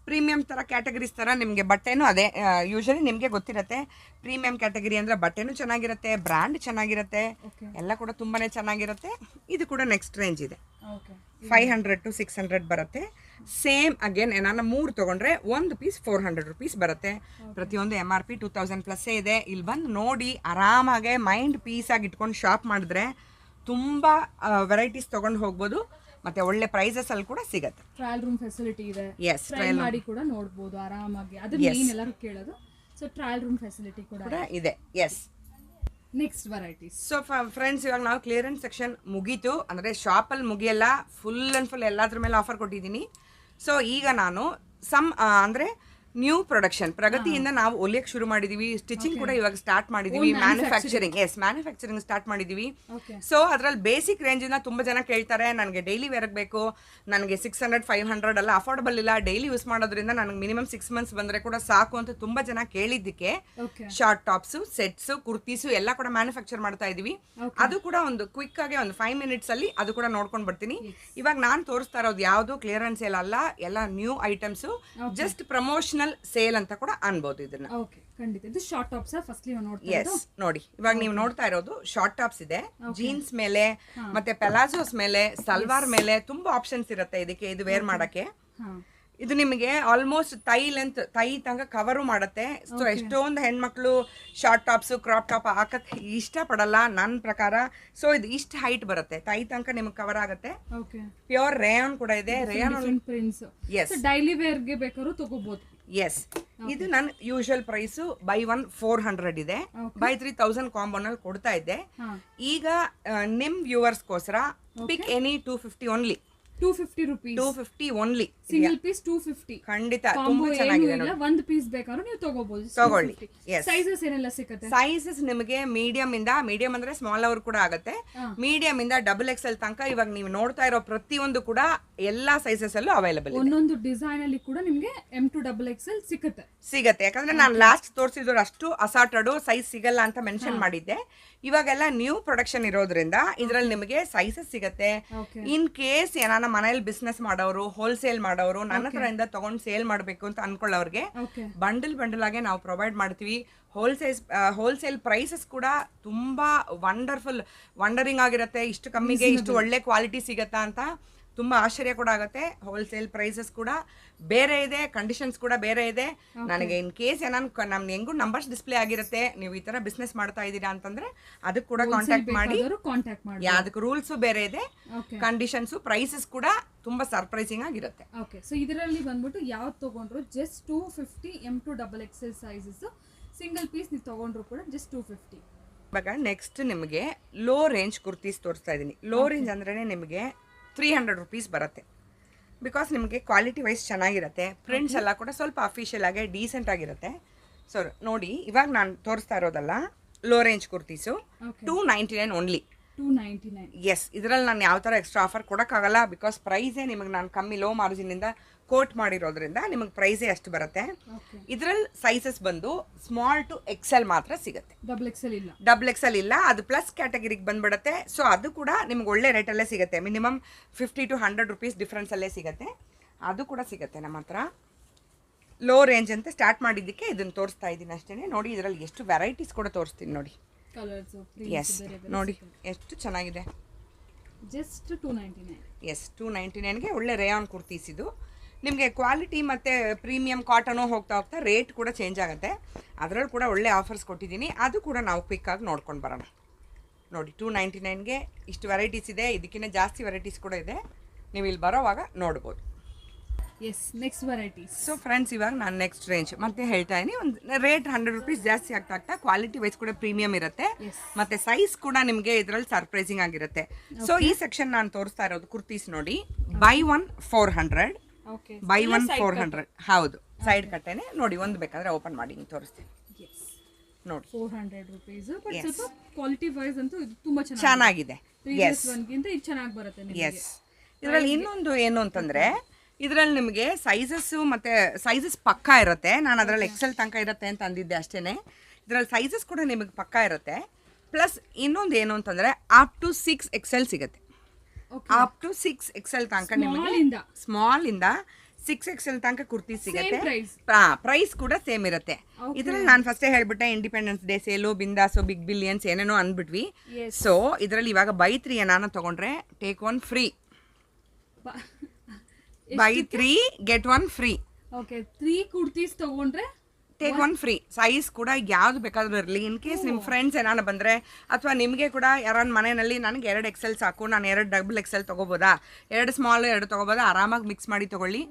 ಪ್ರೀಮಿಯಂ ತರ ಕ್ಯಾಟಗರೀಸ್ ತರ ನಿಮ್ಗೆ ಬಟ್ಟೆನೂ ಅದೇ. ಯೂಶಲಿ ನಿಮ್ಗೆ ಗೊತ್ತಿರತ್ತೆ, ಪ್ರೀಮಿಯಂ ಕ್ಯಾಟಗರಿ ಅಂದ್ರೆ ಬಟ್ಟೆನೂ ಚೆನ್ನಾಗಿರುತ್ತೆ, ಬ್ರ್ಯಾಂಡ್ ಚೆನ್ನಾಗಿರುತ್ತೆ, ಎಲ್ಲ ಕೂಡ ತುಂಬಾನೇ ಚೆನ್ನಾಗಿರುತ್ತೆ. ಇದು ಕೂಡ ನೆಕ್ಸ್ಟ್ ರೇಂಜ್ ಇದೆ, 500 to 600 ಬರುತ್ತೆ. ಸೇಮ್ ಅಗೇನ್ ಏನಾನ 3 ತಗೊಂಡ್ರೆ ಒಂದು ಪೀಸ್ 400 rupees ಬರುತ್ತೆ. ಪ್ರತಿಯೊಂದು MRP 2000 ಪ್ಲಸ್ ಇದೆ. ಇಲ್ಲಿ ಬಂದು ನೋಡಿ ಆರಾಮಾಗೆ ಮೈಂಡ್ ಪೀಸ್ ಆಗಿ ಇಟ್ಕೊಂಡು ಶಾಪ್ ಮಾಡಿದ್ರೆ ತುಂಬಾ ವೆರೈಟೀಸ್ ತಗೊಂಡು ಹೋಗ್ಬೋದು. ಮತ್ತೆ ಒಳ್ಳೆ ಪ್ರೈಸಸ್ ಅಲ್ಲಿ ಕೂಡ ಸಿಗುತ್ತೆ. ಟ್ರಯಲ್ ರೂಮ್ ಫೆಸಿಲಿಟಿ ಇದೆ, ಟ್ರೈ ಮಾಡಿ ಕೂಡ ನೋಡಬಹುದು ಆರಾಮಾಗಿ. ಅದು ಮೇನ್ ಎಲ್ಲರೂ ಕೇಳೋದು. ಸೊ ಟ್ರಯಲ್ ರೂಮ್ ಫೆಸಿಲಿಟಿ ಕೂಡ ಇದೆ. Yes, next varieties. So friends ಇವಾಗ ನಾವು ಕ್ಲಿಯರೆನ್ಸ್ ಸೆಕ್ಷನ್ ಮುಗೀತು, ಅಂದ್ರೆ ಶಾಪ್ ಅಲ್ಲಿ ಮುಗಿಯಲ್ಲ, ಫುಲ್ ಅಂಡ್ ಫುಲ್ ಎಲ್ಲಾದ್ರ ಮೇಲೆ ಆಫರ್ ಕೊಟ್ಟಿದ್ದೀನಿ. ಸೊ ಈಗ ನಾನು ಅಂದ್ರೆ ನ್ಯೂ ಪ್ರೊಡಕ್ಷನ್ ಪ್ರಗತಿಯಿಂದ ನಾವು ಹೊಲಿಯಕ್ಕೆ ಶುರು ಮಾಡಿದೀವಿ. ಸ್ಟಿಚಿಂಗ್ ಕೂಡ ಇವಾಗ ಸ್ಟಾರ್ಟ್ ಮಾಡಿದೀವಿ. ಮ್ಯಾನುಫ್ಯಾಕ್ಚರಿಂಗ್ ಸ್ಟಾರ್ಟ್ ಮಾಡಿದೀವಿ. ಸೊ ಅದ್ರಲ್ಲಿ ಬೇಸಿಕ್ ರೇಂಜ್ ಇಂದ ತುಂಬಾ ಜನ ಕೇಳ್ತಾರೆ, ನನಗೆ ಡೈಲಿ ವೇರ್ ಬೇಕು, ನನಗೆ 600 500 ಎಲ್ಲ ಅಫೋರ್ಡಬಲ್ ಇಲ್ಲ, ಡೈಲಿ ಯೂಸ್ ಮಾಡೋದ್ರಿಂದ ನನಗೆ ಮಿನಿಮಮ್ 6 months ಬಂದ್ರೆ ಕೂಡ ಸಾಕು ಅಂತ ತುಂಬಾ ಜನ ಕೇಳಿದ್ದಕ್ಕೆ ಶಾರ್ಟ್ ಟಾಪ್ಸ್, ಸೆಟ್ಸ್, ಕುರ್ತೀಸು ಎಲ್ಲ ಕೂಡ ಮ್ಯಾನುಫ್ಯಾಕ್ಚರ್ ಮಾಡ್ತಾ ಇದೀವಿ. ಅದು ಕೂಡ ಒಂದು ಕ್ವಿಕ್ ಆಗಿ ಒಂದು 5 minutes ಅಲ್ಲಿ ಅದು ಕೂಡ ನೋಡ್ಕೊಂಡು ಬರ್ತೀನಿ. ಇವಾಗ ನಾನು ತೋರಿಸ್ತಾ ಇರೋದು ಯಾವುದು ಕ್ಲಿಯರೆನ್ಸ್ ಸೇಲ್ ಅಲ್ಲ, ಎಲ್ಲ new items, just promotional sale ಅಂತ ಕೂಡ ಅನ್ಬೋದು ಇದನ್ನ. ನೋಡಿ ಇವಾಗ ನೀವು ನೋಡ್ತಾ ಇರೋದು ಶಾರ್ಟ್ ಟಾಪ್ಸ್ ಇದೆ, ಜೀನ್ಸ್ ಮೇಲೆ ಮತ್ತೆ ಪೆಲಾಜೋಸ್ ಮೇಲೆ, ಸಲ್ವಾರ್ ಮೇಲೆ ತುಂಬಾ ಆಪ್ಷನ್ಸ್ ಇರುತ್ತೆ ಇದಕ್ಕೆ. ಇದು ವೇರ್ ಮಾಡಕ್ಕೆ ಇದು ನಿಮಗೆ ಆಲ್ಮೋಸ್ಟ್ ತೈ ತನಕ ಕವರು ಮಾಡುತ್ತೆ. ಸೊ ಎಷ್ಟೊಂದು ಹೆಣ್ಮಕ್ಳು ಶಾರ್ಟ್ ಟಾಪ್ಸ್, ಕ್ರಾಪ್ ಟಾಪ್ ಹಾಕಕ್ ಇಷ್ಟ ಪಡಲ್ಲ ನನ್ನ ಪ್ರಕಾರ. ಸೊ ಇದು ಇಷ್ಟ ಹೈಟ್ ಬರುತ್ತೆ, ತೈ ತನಕ ನಿಮ್ಗೆ ಕವರ್ ಆಗುತ್ತೆ. ಪ್ಯೂರ್ ರೇಯಾನ್ ಕೂಡ ಇದೆ. ರೇಯಾನ್ ಡೈಲಿ ವೇರ್ ಗೆ ಬೇಕಾದ್ರೂ ತಗೋಬಹುದು. ಎಸ್, ಇದು ನನ್ನ ಯೂಶುವಲ್ ಪ್ರೈಸ್ ಬೈ 1 400 ಇದೆ, ಬೈ 3000 ಕಾಂಬೋನಲ್ಲಿ ಕೊಡ್ತಾ ಇದ್ದೆ. ಈಗ ನಿಮ್ ವ್ಯೂವರ್ಸ್ಗೋಸ್ಕರ pick any 250 only. 250 rupees. 250 only. Single piece 250. ಖಂಡಿತ ತುಂಬಾ ಚೆನ್ನಾಗಿದೆ ನೋಡಿ. ಒಂದು ಪೀಸ್ ಬೇಕಾದ್ರೂ ನೀವು ತಗೋಬಹುದು. ತಗೊಳ್ಳಿ. ಸೈಜಸ್ ಏನೆಲ್ಲ ಸಿಗುತ್ತೆ? ಸೈಜಸ್ ನಿಮಗೆ ಮೀಡಿಯಂ ಅಂದ್ರೆ ಸ್ಮಾಲ್ ಅವರು ಕೂಡ ಆಗುತ್ತೆ. ಮೀಡಿಯಂ ಇಂದ XXL ತನಕ ಇವಾಗ ನೀವು ನೋಡ್ತಾ ಇರೋ ಪ್ರತಿಯೊಂದು ಕೂಡ ಎಲ್ಲಾ ಸೈಜಸ್ ಅಲ್ಲೂ ಅವೈಲೇಬಲ್ ಇದೆ. ಒಂದೊಂದು ಡಿಸೈನ್ ಅಲ್ಲಿ ಕೂಡ ನಿಮಗೆ M to XXL ಸಿಗುತ್ತೆ. ಯಾಕಂದ್ರೆ ನಾನು ಲಾಸ್ಟ್ ತೋರಿಸಿದ್ರು ಅಷ್ಟು ಅಸಾರ್ಟೆಡ್ ಸೈಜ್ ಸಿಗಲ್ಲ ಅಂತ ಮೆನ್ಷನ್ ಮಾಡಿದ್ದೆ. ಇವಾಗೆಲ್ಲ ನ್ಯೂ ಪ್ರೊಡಕ್ಷನ್ ಇರೋದ್ರಿಂದ ಇದ್ರಲ್ಲಿ ನಿಮಗೆ ಸೈಜಸ್ ಸಿಗುತ್ತೆ. ಇನ್ ಕೇಸ್ ಏನಾನ ಮನೇಲಿ ಬಿಸ್ನೆಸ್ ಮಾಡೋರು, ಹೋಲ್ಸೇಲ್ ಮಾಡೋರು, ನನ್ನ ಹತ್ರದಿಂದ ತಗೊಂಡು ಸೇಲ್ ಮಾಡಬೇಕು ಅಂತ ಅನ್ಕೊಳ್ಳೋರ್ಗೆ ಬಂಡಲ್ ಆಗಿ ನಾವು ಪ್ರೊವೈಡ್ ಮಾಡ್ತೀವಿ. ಹೋಲ್ಸೇಲ್ ಪ್ರೈಸಸ್ ಕೂಡ ತುಂಬಾ ವಂಡರಿಂಗ್ ಆಗಿರುತ್ತೆ. ಇಷ್ಟು ಕಮ್ಮಿಗೆ ಇಷ್ಟು ಒಳ್ಳೆ ಕ್ವಾಲಿಟಿ ಸಿಗತ್ತಾ ಅಂತ ತುಂಬಾ ಆಶ್ಚರ್ಯ ಕೂಡ ಆಗುತ್ತೆ. ಹೋಲ್ಸೇಲ್ ಪ್ರೈಸಸ್ ಕೂಡ ಬೇರೆ ಇದೆ, ಕಂಡೀಷನ್ಸ್ ಕೂಡ ಬೇರೆ ಇದೆ. ನನಗೆ ಇನ್ ಕೇಸ್ ನಮ್ಗೆ ಹೆಂಗು ನಂಬರ್ಸ್ ಡಿಸ್ಪ್ಲೇ ಆಗಿರುತ್ತೆ, ನೀವು ಈ ತರ ಬಿಸ್ನೆಸ್ ಮಾಡ್ತಾ ಇದ್ದೀರಾ ಅಂತಂದ್ರೆ ಅದಕ್ಕೆ ಕೂಡ ಕಾಂಟ್ಯಾಕ್ಟ್ ಮಾಡಿ. ಅದಕ್ಕೆ ರೂಲ್ಸ್ ಬೇರೆ ಇದೆ, ಕಂಡೀಷನ್ಸ್, ಪ್ರೈಸಸ್ ಕೂಡ ತುಂಬಾ ಸರ್ಪ್ರೈಸಿಂಗ್ ಆಗಿರುತ್ತೆ. ಓಕೆ, ಸೊ ಇದರಲ್ಲಿ ಬಂದ್ಬಿಟ್ಟು ಯಾವ್ದು ತಗೊಂಡ್ರು just 250 M to XXL sizes. Single piece ನೀವು ತಗೊಂಡ್ರು ಕೂಡ ಜಸ್ಟ್ 250. ಇವಾಗ ನೆಕ್ಸ್ಟ್ ನಿಮಗೆ ಲೋ ರೇಂಜ್ ಕುರ್ತೀಸ್ ತೋರಿಸ್ತಾ ಇದ್ದೀನಿ. ಲೋ ರೇಂಜ್ ಅಂದ್ರೆ ನಿಮಗೆ 300 rupees ಬರುತ್ತೆ. ಬಿಕಾಸ್ ನಿಮಗೆ ಕ್ವಾಲಿಟಿ ವೈಸ್ ಚೆನ್ನಾಗಿರುತ್ತೆ. ಪ್ರಿಂಟ್ಸ್ ಎಲ್ಲ ಕೂಡ ಸ್ವಲ್ಪ ಅಫಿಷಿಯಲ್ ಆಗಿ ಡೀಸೆಂಟ್ ಆಗಿರುತ್ತೆ. ಸೊ ನೋಡಿ, ಇವಾಗ ನಾನು ತೋರಿಸ್ತಾ ಇರೋದಲ್ಲ low range kurtis. 299 only. 299. Yes, ಇದರಲ್ಲಿ ನಾನು ಯಾವ ಥರ ಎಕ್ಸ್ಟ್ರಾ ಆಫರ್ ಕೊಡೋಕ್ಕಾಗಲ್ಲ. ಬಿಕಾಸ್ ಪ್ರೈಸೇ ನಿಮಗೆ ನಾನು ಕಮ್ಮಿ ಲೋ ಮಾರ್ಜಿನಿಂದ ಕೋಟ್ ಮಾಡಿರೋದ್ರಿಂದ ನಿಮಗೆ ಪ್ರೈಸೇ ಅಷ್ಟು ಬರುತ್ತೆ. ಇದರಲ್ಲಿ ಸೈಜಸ್ ಬಂದು ಸ್ಮಾಲ್ ಟು XL ಮಾತ್ರ ಸಿಗುತ್ತೆ. XXL ಇಲ್ಲ. ಅದು ಪ್ಲಸ್ ಕ್ಯಾಟಗರಿಗೆ ಬಂದ್ಬಿಡುತ್ತೆ. ಸೊ ಅದು ಕೂಡ ನಿಮ್ಗೆ ಒಳ್ಳೆ ರೇಟಲ್ಲೇ ಸಿಗುತ್ತೆ. ಮಿನಿಮಮ್ 50 to 100 rupees ಡಿಫ್ರೆನ್ಸಲ್ಲೇ ಸಿಗುತ್ತೆ. ಅದು ಕೂಡ ಸಿಗುತ್ತೆ ನಮ್ಮ ಹತ್ರ. ಲೋ ರೇಂಜ್ ಅಂತ ಸ್ಟಾರ್ಟ್ ಮಾಡಿದ್ದಕ್ಕೆ ಇದನ್ನು ತೋರಿಸ್ತಾ ಇದ್ದೀನಿ ಅಷ್ಟೇ. ನೋಡಿ, ಇದರಲ್ಲಿ ಎಷ್ಟು ವೆರೈಟೀಸ್ ಕೂಡ ತೋರಿಸ್ತೀನಿ ನೋಡಿ. ಎಸ್, ನೋಡಿ ಎಷ್ಟು ಚೆನ್ನಾಗಿದೆ. ಜಸ್ಟ್ 299. ಎಸ್, 299ಗೆ ಒಳ್ಳೆ ರೇಯಾನ್ ಕುರ್ತೀಸ್ ಇದು. ನಿಮಗೆ ಕ್ವಾಲಿಟಿ ಮತ್ತು ಪ್ರೀಮಿಯಂ ಕಾಟನು ಹೋಗ್ತಾ ರೇಟ್ ಕೂಡ ಚೇಂಜ್ ಆಗುತ್ತೆ. ಅದರಲ್ಲಿ ಕೂಡ ಒಳ್ಳೆ ಆಫರ್ಸ್ ಕೊಟ್ಟಿದ್ದೀನಿ. ಅದು ಕೂಡ ನಾವು ಕ್ವಿಕ್ಕಾಗಿ ನೋಡ್ಕೊಂಡು ಬರೋಣ. ನೋಡಿ, 299ಗೆ ಇಷ್ಟು ವೆರೈಟೀಸ್ ಇದೆ. ಇದಕ್ಕಿಂತ ಜಾಸ್ತಿ ವೆರೈಟೀಸ್ ಕೂಡ ಇದೆ. ನೀವು ಇಲ್ಲಿ ಬರೋವಾಗ ನೋಡ್ಬೋದು. Yes, next varieties. So friends, ಇವಾಗ ನಾನು ನೆಕ್ಸ್ಟ್ ರೇಂಜ್ ಮತ್ತೆ ಹೇಳ್ತಾ ಇದ್ದೀನಿ. ಒಂದು ರೇಟ್ 100 rupees ಜಾಸ್ತಿ ಆಗ್ತಾ ಕ್ವಾಲಿಟಿ ವೈಸ್ ಕೂಡ ಪ್ರೀಮಿಯಂ ಇರುತ್ತೆ. ಮತ್ತೆ ಸೈಜ್ ಕೂಡ ನಿಮಗೆ ಇದರಲ್ಲಿ ಸರ್ಪ್ರೈಸಿಂಗ್ ಆಗಿರುತ್ತೆ. ಸೊ ಈ ಸೆಕ್ಷನ್ ನಾನು ತೋರಿಸ್ತಾ ಇರೋದು ಕುರ್ತೀಸ್ ನೋಡಿ. ಬೈ 1 400. ಬೈ 1 400. ಹೌದು, ಸೈಡ್ ಕಟ್ಟೆನೆ ನೋಡಿ. ಒಂದು ಬೇಕಾದ್ರೆ ಓಪನ್ ಮಾಡಿ ತೋರಿಸ್ತೀನಿ ನೋಡಿ. 400 rupees. ಬಟ್ ಸ್ವಲ್ಪ ಕ್ವಾಲಿಟಿ ವೈಸ್ ಅಂತೂ ಇದು ತುಂಬಾ ಚೆನ್ನಾಗಿದೆ. ಪ್ರೀವಿಯಸ್ ಒನ್ ಗಿಂತ ಇದು ಚೆನ್ನಾಗಿ ಬರುತ್ತೆ ನಿಮಗೆ. ಎಸ್, ಇದರಲ್ಲಿ ಇನ್ನೊಂದು ಏನು ಅಂತಂದ್ರೆ ಇದರಲ್ಲಿ ನಿಮಗೆ ಸೈಜಸ್ಸು ಮತ್ತು ಸೈಜಸ್ ಪಕ್ಕಾ ಇರುತ್ತೆ. ನಾನು ಅದರಲ್ಲಿ XL ತನಕ ಇರುತ್ತೆ ಅಂತ ಅಂದಿದ್ದೆ ಅಷ್ಟೇ. ಇದರಲ್ಲಿ ಸೈಜಸ್ ಕೂಡ ನಿಮಗೆ ಪಕ್ಕಾ ಇರುತ್ತೆ. ಪ್ಲಸ್ ಇನ್ನೊಂದು ಏನು ಅಂತಂದರೆ ಅಪ್ ಟು 6XL ಸಿಗುತ್ತೆ. ಅಪ್ ಟು 6XL ತನಕ ನಿಮಗೆ ಸ್ಮಾಲಿಂದ 6XL ತನಕ ಕುರ್ತಿ ಸಿಗುತ್ತೆ. ಪ್ರೈಸ್ ಕೂಡ ಸೇಮ್ ಇರುತ್ತೆ. ಇದರಲ್ಲಿ ನಾನು ಫಸ್ಟೇ ಹೇಳ್ಬಿಟ್ಟೆ, ಇಂಡಿಪೆಂಡೆನ್ಸ್ ಡೇ ಸೇಲು, ಬಿಂದಾಸು, ಬಿಗ್ ಬಿಲಿಯನ್ಸ್ ಏನೇನೋ ಅಂದ್ಬಿಟ್ವಿ. ಸೊ ಇದರಲ್ಲಿ ಇವಾಗ ಬೈ 3 ಏನಾನ ತೊಗೊಂಡ್ರೆ take 1 free. Buy 3 get 1 free. Okay, 3 kurtis ತಗೊಂಡ್ರೆ ಟೇಕ್ 1 ಫ್ರೀ. ಸೈಜ್ ಕೂಡ ಯಾವ್ದು ಬೇಕಾದ್ರೂ ಇರಲಿ. ಇನ್ ಕೇಸ್ ನಿಮ್ಮ ಫ್ರೆಂಡ್ಸ್ ಏನಾನ ಬಂದರೆ ಅಥವಾ ನಿಮಗೆ ಕೂಡ ಯಾರನ್ನ ಮನೆಯಲ್ಲಿ ನನಗೆ 2 XL ಸಾಕು, ನಾನು 2 XXL ತಗೋಬೋದಾ, 2 ಸ್ಮಾಲ್ 2 ತಗೋಬೋದಾ, ಆರಾಮಾಗಿ ಮಿಕ್ಸ್ ಮಾಡಿ ತಗೊಳ್ಳಿ.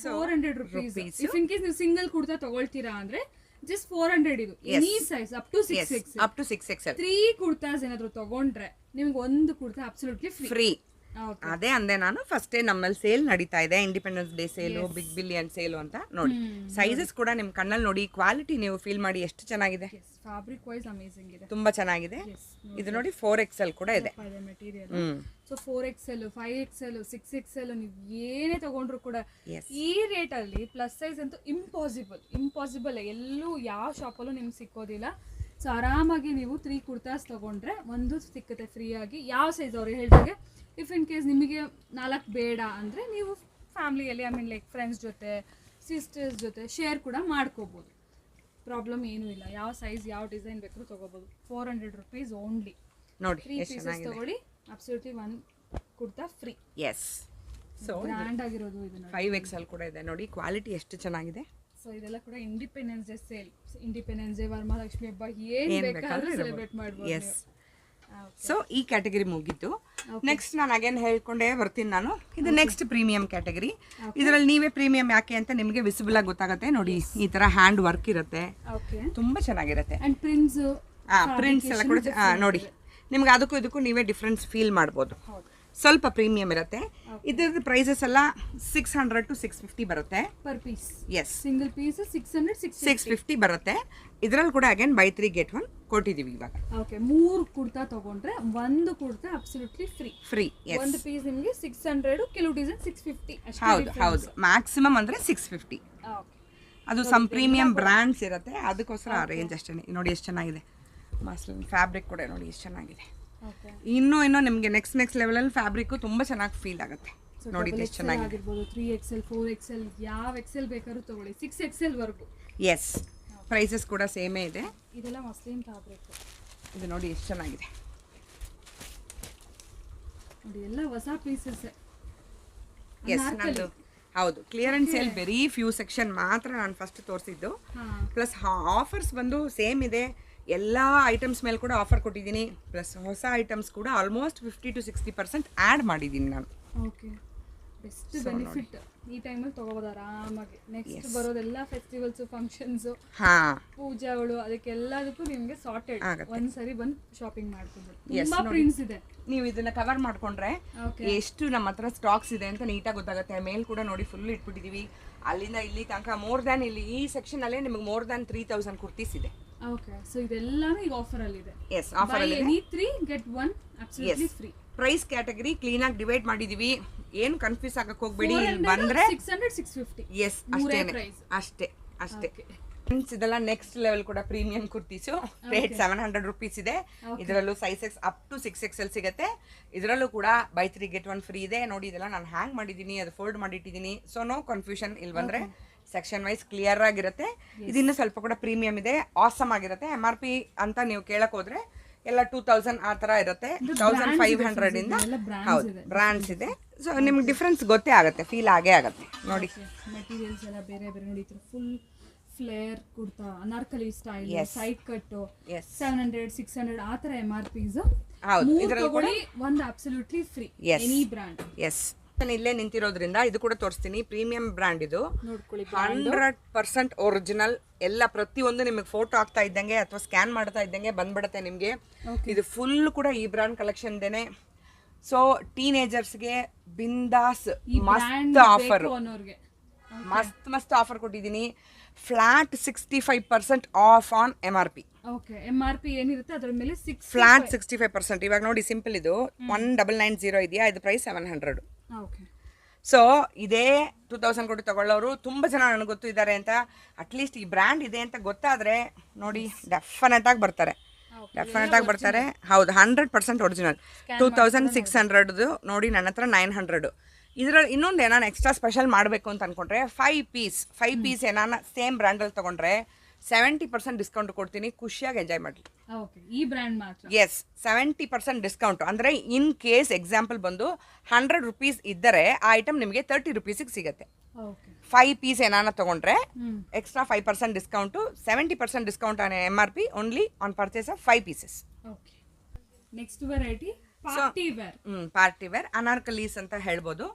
400 rupees. ಇಫ್ ಇನ್ ಕೇಸ್ ನೀವು ಸಿಂಗಲ್ ಕುರ್ತಾ ತಗೊಳ್ತೀರಾ ಅಂದ್ರೆ ಜಸ್ಟ್ 400 ಇದು. Any size up to 6XL. 3 kurtas ಏನಾದ್ರು ತಗೊಂಡ್ರೆ ನಿಮಗೆ ಒಂದು ಕುರ್ತಾ ಅಬ್ಸಲ್ಯೂಟ್ಲಿ ಫ್ರೀ. ಅದೇ ಅಂದೆ ನಾನು ಫಸ್ಟೇ. ನಮ್ಮಲ್ಲಿ ಸೇಲ್ ನಡೀತಾ ಇದೆ, independence day sale, big billion sale ಅಂತ. ನೋಡಿ, ಸೈಜಸ್ ಕೂಡ ನಿಮ್ ಕಣ್ಣಲ್ಲಿ ನೋಡಿ, ಕ್ವಾಲಿಟಿ ನೀವು ಫೀಲ್ ಮಾಡಿ ಎಷ್ಟು ಚೆನ್ನಾಗಿದೆ. ಫ್ಯಾಬ್ರಿಕ್ ವೈಸ್ ಅಮೇಜಿಂಗ್ ಇದೆ, ತುಂಬಾ ಚೆನ್ನಾಗಿದೆ. ಇದು ನೋಡಿ 4XL ಕೂಡ ಇದೆ. ಸೊ 4XL, 5XL, 6XL ನೀವು ಏನೇ ತಗೊಂಡ್ರು ಕೂಡ ಈ ರೇಟ್ ಅಲ್ಲಿ ಪ್ಲಸ್ ಸೈಜ್ ಅಂತೂ ಇಂಪಾಸಿಬಲ್. ಎಲ್ಲೂ ಯಾವ ಶಾಪಲ್ಲೂ ನಿಮ್ಗೆ ಸಿಕ್ಕೋದಿಲ್ಲ. ಸೊ ಆರಾಮಾಗಿ ನೀವು 3 ಕುರ್ತಾಸ್ ತಗೊಂಡ್ರೆ ಒಂದು ಸಿಕ್ಕುತ್ತೆ ಫ್ರೀ ಆಗಿ. ಯಾವ ಸೈಜ್ ಅವ್ರು ಹೇಳಿದಾಗೆ. ಇಫ್ ಇನ್ ಕೇಸ್ ನಿಮಗೆ 4 ಬೇಡ ಅಂದರೆ ನೀವು ಫ್ಯಾಮಿಲಿಯಲ್ಲಿ ಲೈಕ್ ಫ್ರೆಂಡ್ಸ್ ಜೊತೆ, ಸಿಸ್ಟರ್ಸ್ ಜೊತೆ ಶೇರ್ ಕೂಡ ಮಾಡ್ಕೋಬೋದು. ಪ್ರಾಬ್ಲಮ್ ಏನೂ ಇಲ್ಲ. ಯಾವ ಸೈಜ್ ಯಾವ ಡಿಸೈನ್ ಬೇಕಾದ್ರೂ ತೊಗೋಬೋದು. 400 rupees ಓನ್ಲಿ. ನೋಡಿ, 3 ಪೀಸಸ್ ತಗೊಳ್ಳಿ, absolutely 1 kurta free. Yes, so brand ಆಗಿರೋದು ಇದು. 5XL ಕೂಡ ಇದೆ ನೋಡಿ, ಕ್ವಾಲಿಟಿ ಎಷ್ಟು ಚೆನ್ನಾಗಿದೆ. ಸೊ ಇದೆಲ್ಲ ಕೂಡ independence day sale. Independence day, Varamahalakshmi ಹಬ್ಬ ಏನು ಬೇಕಾದ್ರೂ ಸೆಲೆಬ್ರೇಟ್ ಮಾಡ್ಬೋದು. ಎಸ್, ಸೊ ಈ ಕ್ಯಾಟಗರಿ ಮುಗೀತು. ನೆಕ್ಸ್ಟ್ ನಾನು ಅಗೇನ್ ಹೇಳ್ಕೊಂಡೇ ಬರ್ತೀನಿ ನಾನು. ಇದು ನೆಕ್ಸ್ಟ್ ಪ್ರೀಮಿಯಂ ಕ್ಯಾಟಗರಿ. ಇದರಲ್ಲಿ ನೀವೇ ಪ್ರೀಮಿಯಂ ಯಾಕೆ ಅಂತ ನಿಮಗೆ ವಿಸಿಬಲ್ ಆಗಿ ಗೊತ್ತಾಗುತ್ತೆ. ನೋಡಿ, ಈ ತರ ಹ್ಯಾಂಡ್ ವರ್ಕ್ ಇರುತ್ತೆ, ತುಂಬಾ ಚೆನ್ನಾಗಿರುತ್ತೆ. ಪ್ರಿಂಟ್ಸ್ ಎಲ್ಲ ಕೂಡ ನೋಡಿ. ನಿಮ್ಗೆ ಅದಕ್ಕೂ ಇದಕ್ಕೂ ನೀವೇ ಡಿಫ್ರೆನ್ಸ್ ಫೀಲ್ ಮಾಡ್ಬೋದು. ಸ್ವಲ್ಪ ಪ್ರೀಮಿಯಂ ಇರುತ್ತೆ. ಇದ್ರದ್ದು ಪ್ರೈಸಸ್ ಎಲ್ಲ 600 to 650 ಬರುತ್ತೆ per piece. Yes, single piece 600 650 ಬರುತ್ತೆ. ಇದರಲ್ಲಿ ಕೂಡ ಅಗೇನ್ ಬೈ 3 get 1 ಕೊಟ್ಟಿದ್ದೀವಿ ಇವಾಗ. ಓಕೆ, 3 ಕುರ್ತಾ ತಗೊಂಡ್ರೆ ಒಂದು ಕುರ್ತಾ ಅಬ್ಸಲ್ಯೂಟ್ಲಿ ಫ್ರೀ. ಎಸ್, ಒಂದು ಪೀಸ್ ನಿಮಗೆ 600, ಕೆಲವು ಡಿಸೈನ್ 650 ಅಷ್ಟೇ. ಹೌದು ಮ್ಯಾಕ್ಸಿಮಮ್ ಅಂದರೆ 650. ಓಕೆ, ಅದು ಸಮ್ ಪ್ರೀಮಿಯಂ ಬ್ರ್ಯಾಂಡ್ಸ್ ಇರುತ್ತೆ, ಅದಕ್ಕೋಸ್ಕರ ಆ ರೇಂಜ್ ಅಷ್ಟೇ. ನೋಡಿ ಎಷ್ಟು ಚೆನ್ನಾಗಿದೆ ಮಸ್ಲಿನ್ ಫ್ಯಾಬ್ರಿಕ್ ಕೂಡ, ನೋಡಿ ಎಷ್ಟು ಚೆನ್ನಾಗಿದೆ. ಓಕೆ, ಇನ್ನೂ ನಿಮಗೆ ನೆಕ್ಸ್ಟ್ ಲೆವೆಲಲ್ಲಿ ಫ್ಯಾಬ್ರಿಕ್ಕು ತುಂಬ ಚೆನ್ನಾಗಿ ಫೀಲ್ ಆಗುತ್ತೆ. ನೋಡಿ ಎಷ್ಟು ಚೆನ್ನಾಗಿದೆ. ಆಗಿರ್ಬೋದು 3XL 4XL ಯಾವ XL ಬೇಕಾದ್ರೂ ತಗೊಳ್ಳಿ, 6XL ವರೆಗೂ. ಎಸ್, ಪ್ರೈಸಸ್ ಕೂಡ ಸೇಮೇ ಇದೆ. ಇದೆಲ್ಲ ಮಸ್ಲಿನ್ ಫ್ಯಾಬ್ರಿಕ್. ಇದು ನೋಡಿ ಎಷ್ಟು ಚೆನ್ನಾಗಿದೆ. ನೋಡಿ ಎಲ್ಲ ಹೊಸ ಪೀಸಸ್. ಎಸ್, ನಂದು ಹೌದು clearance sale very few section ಮಾತ್ರ ನಾನು ಫಸ್ಟ್ ತೋರಿಸಿದ್ದು. ಪ್ಲಸ್ ಆಫರ್ಸ್ ಬಂದು ಸೇಮ್ ಇದೆ. ಎಲ್ಲ ಐಟಮ್ಸ್ ಮೇಲೆ ಕೂಡ ಆಫರ್ ಕೊಟ್ಟಿದ್ದೀನಿ. ಪ್ಲಸ್ ಹೊಸ ಐಟಮ್ಸ್ ಕೂಡ ಆಲ್ಮೋಸ್ಟ್ 50 to 60% ಆ್ಯಡ್ ಮಾಡಿದ್ದೀನಿ ನಾನು. Okay, best benefit. ಈ ಟೈಮಲ್ಲಿ ತಗೋಬೋದು ಆರಾಮಾಗಿ. ನೆಕ್ಸ್ಟ್ ಬರೋದೆಲ್ಲ ಫೆಸ್ಟಿವಲ್ಸ್, ಫಂಕ್ಷನ್ಸು, ಪೂಜಾಗಳು, ಅದಕ್ಕೆಲ್ಲದಕ್ಕೂ ನಿಮಗೆ ಸಾರ್ಟೆಡ್ ಒಂದ್ಸರಿ ಬಂದು ಶಾಪಿಂಗ್ ಮಾಡ್ಕೊಂಡು. ತುಂಬಾ ಪ್ರಿಂಟ್ಸ್ ಇದೆ. ನೀವು ಇದನ್ನ ಕವರ್ ಮಾಡ್ಕೊಂಡ್ರೆ ಎಷ್ಟು ನಮ್ಮ ಹತ್ರ ಸ್ಟಾಕ್ಸ್ ಇದೆ ಅಂತ ನೀಟಾಗಿ ಗೊತ್ತಾಗುತ್ತೆ. ಮೇಲ್ ಕೂಡ ನೋಡಿ ಫುಲ್ ಇಟ್ಬಿಟ್ಟಿದೀವಿ. ಅಲ್ಲಿಂದ ಇಲ್ಲಿ ತನಕ ಮೋರ್ ದ್ಯಾನ್ ಇಲ್ಲಿ ಈ ಸೆಕ್ಷನ್ ಅಲ್ಲೇ ನಿಮಗೆ ಮೋರ್ ದ್ಯಾನ್ 3000 ಕುರ್ತೀಸ್ ಇದೆ. ಓಕೆ, ಸೊ ಇದೆಲ್ಲಾನು ಈಗ ಆಫರ್ ಅಲ್ಲಿ ಇದೆ. ಎಸ್, ಆಫರ್ ಅಲ್ಲಿ any 3 get 1 absolutely free. Price category clean ಆಗಿ ಡಿವೈಡ್ ಮಾಡಿದೀವಿ. ಏನು ಕನ್ಫ್ಯೂಸ್ ಆಗಕ್ಕೆ ಹೋಗ್ಬೇಡಿ. ಇಲ್ಲಿ ಬಂದ್ರೆ 600 650. ಎಸ್, ಅಷ್ಟೇ. ಫ್ರೆಂಡ್ಸ್, ಇದೆಲ್ಲ ನೆಕ್ಸ್ಟ್ ಲೆವೆಲ್ ಕೂಡ ಪ್ರೀಮಿಯಂ ಕುರ್ತೀಸು. ರೇಟ್ 700 rupees ಇದೆ. ಇದರಲ್ಲೂ ಸೈಜಸ್ ಅಪ್ ಟು 6XL ಸಿಗುತ್ತೆ. ಇದರಲ್ಲೂ ಕೂಡ ಬೈ 3 get 1 ಫ್ರೀ ಇದೆ. ನೋಡಿ, ಇದೆಲ್ಲ ನಾನು ಹ್ಯಾಂಗ್ ಮಾಡಿದ್ದೀನಿ, ಅದು ಫೋಲ್ಡ್ ಮಾಡಿಟ್ಟಿದ್ದೀನಿ. So no confusion. ಇಲ್ಲಿ ಬಂದ್ರೆ ಸೆಕ್ಷನ್ ವೈಸ್ ಕ್ಲಿಯರ್ ಆಗಿರುತ್ತೆ. ಇದಿನ್ನೂ ಸ್ವಲ್ಪ ಕೂಡ ಪ್ರೀಮಿಯಂ ಇದೆ, ಆಸಮ್ ಆಗಿರುತ್ತೆ. MRP ಅಂತ ನೀವು ಕೇಳಕ್ ಹೋದ್ರೆ ಎಲ್ಲ 2000 ಆ ಥರ ಇರುತ್ತೆ. 1500 ಇಂದ ಹೌದು ಬ್ರ್ಯಾಂಡ್ಸ್ ಇದೆ. ಸೊ ನಿಮ್ಗೆ ಡಿಫ್ರೆನ್ಸ್ ಗೊತ್ತೇ ಆಗುತ್ತೆ, ಫೀಲ್ ಆಗೇ ಆಗುತ್ತೆ. ನೋಡಿ ಮೆಟೀರಿಯಲ್ಸ್ ಎಲ್ಲ ಬೇರೆ ಬೇರೆ. ನೋಡಿ, full flare kurta, Anarkali style, side cut, 700 600 ಆ ಥರ MRPs. ಹೌದು, ಇದರಲ್ಲಿ ಕೂಡ ಒಂದು absolutely free any brand. Yes, ನಾನು ಇಲ್ಲೇ ನಿಂತಿರೋದ್ರಿಂದ ಇದು ಕೂಡ ತೋರಿಸ್ತೀನಿ. ಪ್ರೀಮಿಯಂ ಬ್ರ್ಯಾಂಡ್ ಇದು, 100% ಒರಿಜಿನಲ್. ಎಲ್ಲ ಪ್ರತಿಯೊಂದು ನಿಮಗೆ ಫೋಟೋ ಆಗ್ತಾ ಇದ್ದಂಗೆ ಅಥವಾ ಸ್ಕ್ಯಾನ್ ಮಾಡ್ತಾ ಇದ್ದಂಗೆ ಬಂದ್ಬಿಡುತ್ತೆ ನಿಮಗೆ. ಇದು ಫುಲ್ ಕೂಡ ಈ ಬ್ರ್ಯಾಂಡ್ ಕಲೆಕ್ಷನ್ ದೇನೆ. ಸೊ ಟೀನೇಜರ್ಸ್ಗೆ ಬಿಂದಾಸ್ ಮಸ್ತ್ ಆಫರ್, ಮಸ್ತ್ ಆಫರ್ ಕೊಟ್ಟಿದ್ದೀನಿ. Flat 65% of on MRP. Okay, MRP ಏನಿರುತ್ತೆ ಅದರ ಮೇಲೆ ಫ್ಲಾಟ್ 65%. ಇವಾಗ ನೋಡಿ, ಸಿಂಪಲ್ ಇದು 1990 ಇದೆಯಾ, ಇದು ಪ್ರೈಸ್ 700. ಓಕೆ, ಸೊ ಇದೇ 2000 ಕೊಟ್ಟು ತಗೊಳ್ಳೋರು ತುಂಬ ಜನ ನನಗೆ ಗೊತ್ತು ಇದ್ದಾರೆ ಅಂತ. ಅಟ್ಲೀಸ್ಟ್ ಈ ಬ್ರ್ಯಾಂಡ್ ಇದೆ ಅಂತ ಗೊತ್ತಾದರೆ ನೋಡಿ ಡೆಫಿನೆಟ್ ಆಗಿ ಬರ್ತಾರೆ. ಹೌದು, 100% ಒರಿಜಿನಲ್. 2600 ನೋಡಿ, ನನ್ನ ಹತ್ರ 900. ಇದರಲ್ಲಿ ಇನ್ನೊಂದು ಏನಾನ ಎಕ್ಸ್ಟ್ರಾ ಸ್ಪೆಷಲ್ ಮಾಡಬೇಕು ಅಂತ ಅಂದ್ಕೊಂಡ್ರೆ 5 ಪೀಸ್ ಏನಾನ ಸೇಮ್ ಬ್ರ್ಯಾಂಡಲ್ಲಿ ತೊಗೊಂಡ್ರೆ 70% ಡಿಸ್ಕೌಂಟ್ ಕೊಡ್ತೀನಿ. ಖುಷಿಯಾಗಿ ಎಂಜಾಯ್ ಮಾಡಲಿ. ಈ ಬ್ರ್ಯಾಂಡ್ ಮಾತ್ರ. Yes, 70% discount. ಅಂದರೆ ಇನ್ ಕೇಸ್ ಎಕ್ಸಾಂಪಲ್ ಬಂದು 100 rupees ಇದ್ದರೆ ಆ ಐಟಮ್ ನಿಮಗೆ 30 rupeesಗೆ ಸಿಗುತ್ತೆ. 5 ಪೀಸ್ ಏನಾನ ತೊಗೊಂಡ್ರೆ extra 5% discount, 70% discount on MRP only on purchase of 5 pieces. Next variety party wear anarkalis ಅಂತ ಹೇಳ್ಬೋದು.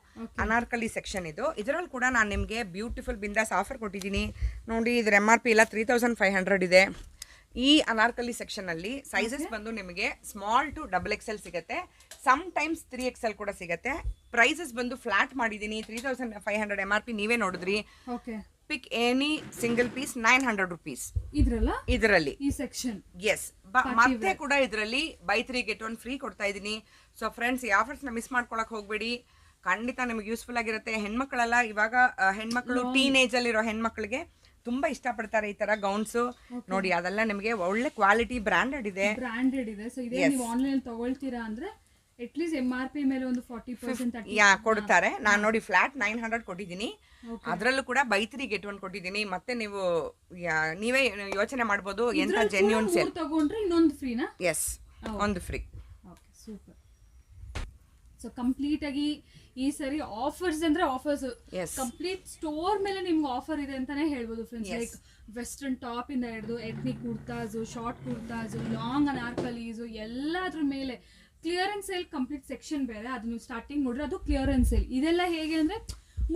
ಅನಾರ್ಕಲಿ ಸೆಕ್ಷನ್ ಇದು. ಇದರಲ್ಲಿ ಕೂಡ ನಾನು ನಿಮಗೆ ಬ್ಯೂಟಿಫುಲ್ ಬಿಂದಾಸ್ ಆಫರ್ ಕೊಟ್ಟಿದ್ದೀನಿ. ನೋಡಿ, ಇದರ MRP ಎಲ್ಲ 3500 ಇದೆ. ಈ ಅನಾರ್ಕಲಿ ಸೆಕ್ಷನ್ ಅಲ್ಲಿ ಸೈಜಸ್ ಬಂದು ನಿಮಗೆ ಸ್ಮಾಲ್ ಟು XXL ಸಿಗುತ್ತೆ. ಸಮ್ ಟೈಮ್ಸ್ 3XL ಕೂಡ ಸಿಗುತ್ತೆ. ಪ್ರೈಸಸ್ ಬಂದು ಫ್ಲಾಟ್ ಮಾಡಿದ್ದೀನಿ. 3500 MRP ನೀವೇ ನೋಡಿದ್ರಿ. Pick any single piece 900 rupees ಇದರಲ್ಲಿ ಈ ಸೆಕ್ಷನ್. ಎಸ್, ಮತ್ತೆ ಕೂಡ ಇದರಲ್ಲಿ ಬೈ 3 get 1 ಫ್ರೀ ಕೊಡ್ತಾ ಇದ್ದೀನಿ. ಸೊ ಫ್ರೆಂಡ್ಸ್, ಈ ಆಫರ್ಸ್ನ ಮಿಸ್ ಮಾಡ್ಕೊಳಕ್ ಹೋಗ್ಬೇಡಿ. ಖಂಡಿತ ನಿಮಗೆ ಯೂಸ್ಫುಲ್ ಆಗಿರುತ್ತೆ. ಹೆಣ್ಮಕ್ಳೆಲ್ಲ ಇವಾಗ ಹೆಣ್ಮಕ್ಳು ಟೀನೇಜಲ್ಲಿರೋ ಹೆಣ್ಮಕ್ಳಿಗೆ ತುಂಬಾ ಇಷ್ಟಪಡ್ತಾರೆ ಈ ತರ ಗೌನ್ಸ್. ನೋಡಿ, ಅದೆಲ್ಲ ನಿಮಗೆ ಒಳ್ಳೆ ಕ್ವಾಲಿಟಿ ಬ್ರಾಂಡೆಡ್ ಇದೆ. ಸೊ ಇದೇ ನೀವು ಆನ್ಲೈನ್ ತಗೊಳ್ತೀರಾ ಅಂದ್ರೆ ಅಟ್ಲೀಸ್ಟ್ MRP ಮೇಲೆ ಒಂದು 40% ಕೊಡ್ತಾರೆ. ನಾನು ನೋಡಿ ಫ್ಲಾಟ್ 900 ಕೊಟ್ಟಿದ್ದೀನಿ. ಅದರಲ್ಲೂ ಕೂಡ ಬೈ 3 get 1 ಕೊಟ್ಟಿದ್ದೀನಿ. ಮತ್ತೆ ನೀವು ನೀವೇ ಯೋಚನೆ ಮಾಡ್ಬೋದು ಎಂತ ಜೆನ್ಯೂನ್ ಸೇಲ್ ತಗೊಂಡ್ರೆ ಇನ್ನೊಂದು ಫ್ರೀನಾ? ಎಸ್, ಒಂದು free. Okay, super. So complete ಆಗಿ ಈ ಸರಿ ಆಫರ್ಸ್ ಅಂದ್ರೆ ಆಫರ್ಸ್, ಕಂಪ್ಲೀಟ್ ಸ್ಟೋರ್ ಮೇಲೆ ನಿಮ್ಗೆ ಆಫರ್ ಇದೆ ಅಂತಾನೆ ಹೇಳ್ಬೋದು ಫ್ರೆಂಡ್ಸ್. ಲೈಕ್ ವೆಸ್ಟರ್ನ್ ಟಾಪ್ ಇಂದ ಹಿಡಿದು ethnic kurtas, short kurtas, long anarkalis, ಎಲ್ಲಾದ್ರ ಮೇಲೆ ಕ್ಲಿಯರೆನ್ಸ್ ಸೇಲ್ ಕಂಪ್ಲೀಟ್ ಸೆಕ್ಷನ್ ಬೇರೆ. ಅದು ನೀವು ಸ್ಟಾರ್ಟಿಂಗ್ ನೋಡ್ರೆ ಅದು ಕ್ಲಿಯರೆನ್ಸ್ ಸೇಲ್. ಇದೆಲ್ಲ ಹೇಗೆ ಅಂದ್ರೆ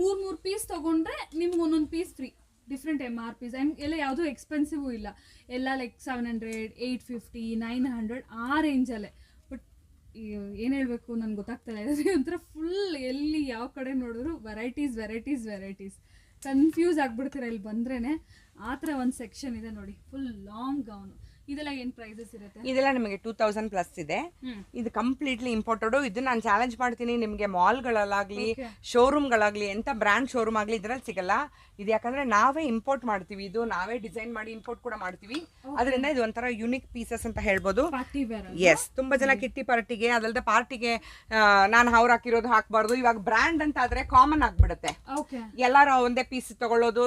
3 ಪೀಸ್ ತಗೊಂಡ್ರೆ ನಿಮ್ಗೆ ಒಂದೊಂದು ಪೀಸ್ ಫ್ರೀ. ಡಿಫ್ರೆಂಟ್ MRPs ಎಲ್ಲ ಯಾವುದು ಎಕ್ಸ್ಪೆನ್ಸಿವ್ ಇಲ್ಲ. ಎಲ್ಲ ಲೈಕ್ 700 850 900 ಆ ರೇಂಜಲ್ಲೇ. ಬಟ್ ಏನು ಹೇಳಬೇಕು ನನಗೆ ಗೊತ್ತಾಗ್ತಾ ಇಲ್ಲ. ಒಂಥರ ಫುಲ್ ಎಲ್ಲಿ ಯಾವ ಕಡೆ ನೋಡಿದ್ರು ವೆರೈಟೀಸ್ ಕನ್ಫ್ಯೂಸ್ ಆಗ್ಬಿಡ್ತೀರ ಇಲ್ಲಿ ಬಂದ್ರೇ. ಆ ಥರ ಒಂದು ಸೆಕ್ಷನ್ ಇದೆ ನೋಡಿ, ಫುಲ್ ಲಾಂಗ್ ಗೌನು. ಇದೆಲ್ಲ ಏನು ಪ್ರೈಸಸ್ ಇರುತ್ತೆ? ಇದೆಲ್ಲ ನಿಮಗೆ 2000 ಪ್ಲಸ್ ಇದೆ. ಇದು ಕಂಪ್ಲೀಟ್ಲಿ ಇಂಪೋರ್ಟೆಡ್. ಇದು ನಾನು ಚಾಲೆಂಜ್ ಮಾಡ್ತೀನಿ, ನಿಮಗೆ ಮಾಲ್ಗಳಲ್ಲಾಗಲಿ ಶೋರೂಮ್ಗಳಾಗಲಿ ಎಂಥ ಬ್ರ್ಯಾಂಡ್ ಶೋರೂಮ್ ಆಗಲಿ ಇದರಲ್ಲಿ ಸಿಗಲ್ಲ. ಇದು ಯಾಕಂದ್ರೆ ನಾವೇ ಇಂಪೋರ್ಟ್ ಮಾಡ್ತೀವಿ, ಇದು ನಾವೇ ಡಿಸೈನ್ ಮಾಡಿ ಇಂಪೋರ್ಟ್ ಕೂಡ ಮಾಡ್ತೀವಿ. ಅದರಿಂದ ಇದು ಒಂಥರ ಯುನಿಕ್ ಪೀಸಸ್ ಅಂತ ಹೇಳ್ಬೋದು. ಎಸ್, ತುಂಬಾ ಜನ ಕಿಟ್ಟಿ ಪಾರ್ಟಿಗೆ ಅದಲ್ಲದೆ ಪಾರ್ಟಿಗೆ ನಾನು ಅವ್ರು ಹಾಕಿರೋದು ಹಾಕ್ಬಾರ್ದು. ಇವಾಗ ಬ್ರ್ಯಾಂಡ್ ಅಂತ ಆದ್ರೆ ಕಾಮನ್ ಆಗ್ಬಿಡುತ್ತೆ, ಎಲ್ಲಾರು ಒಂದೇ ಪೀಸ್ ತಗೊಳ್ಳೋದು.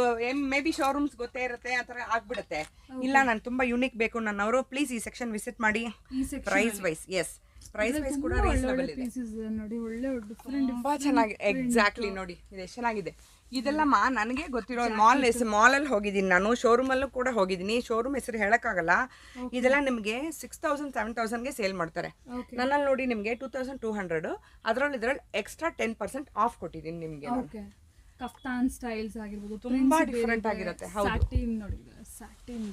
ಮೇ ಬಿ ಶೋರೂಮ್ಸ್ ಗೊತ್ತೇ ಇರುತ್ತೆ, ಆ ಥರ ಆಗ್ಬಿಡುತ್ತೆ. ಇಲ್ಲ ನಾನು ತುಂಬಾ ಯುನಿಕ್ ಬೇಕು ನನ್ನವರು, ಪ್ಲೀಸ್ ಈ ಸೆಕ್ಷನ್ ವಿಸಿಟ್ ಮಾಡಿ. Price wise, yes price wise ಕೂಡ ರೀಸನಬಲ್ ಇದೆ ನೋಡಿ, ಒಳ್ಳೆ ತುಂಬಾ ಚೆನ್ನಾಗಿ. ಎಕ್ಸಾಕ್ಟ್ಲಿ ನೋಡಿ, ಇದು ಎಷ್ಟು ಚೆನ್ನಾಗಿದೆ. ಇದೆಲ್ಲ ನನಗೆ ಗೊತ್ತಿರೋ ಮಾಲಲ್ಲಿ ಹೋಗಿದ್ದೀನಿ ನಾನು, ಶೋರೂಮಲ್ಲೂ ಕೂಡ ಹೋಗಿದ್ದೀನಿ. ಶೋರೂಮ್ ಹೆಸರು ಹೇಳಕ್ಕಾಗಲ್ಲ. ಇದೆಲ್ಲ ನಿಮಗೆ 6000 7000ಗೆ ಸೇಲ್ ಮಾಡ್ತಾರೆ. ನನ್ನಲ್ಲಿ ನೋಡಿ ನಿಮಗೆ 2200. ಅದರಲ್ಲಿ ಎಕ್ಸ್ಟ್ರಾ 10% ಆಫ್ ಕೊಟ್ಟಿದ್ದೀನಿ ನಿಮಗೆ. ಕಫ್ತಾನ್ ಸ್ಟೈಲ್ಸ್ ಆಗಿರ್ಬೋದು, ತುಂಬಾ ಡಿಫರೆಂಟ್ ಆಗಿರುತ್ತೆ. ಸ್ಯಾಟಿನ್ ನೋಡಿ, ಸ್ಯಾಟಿನ್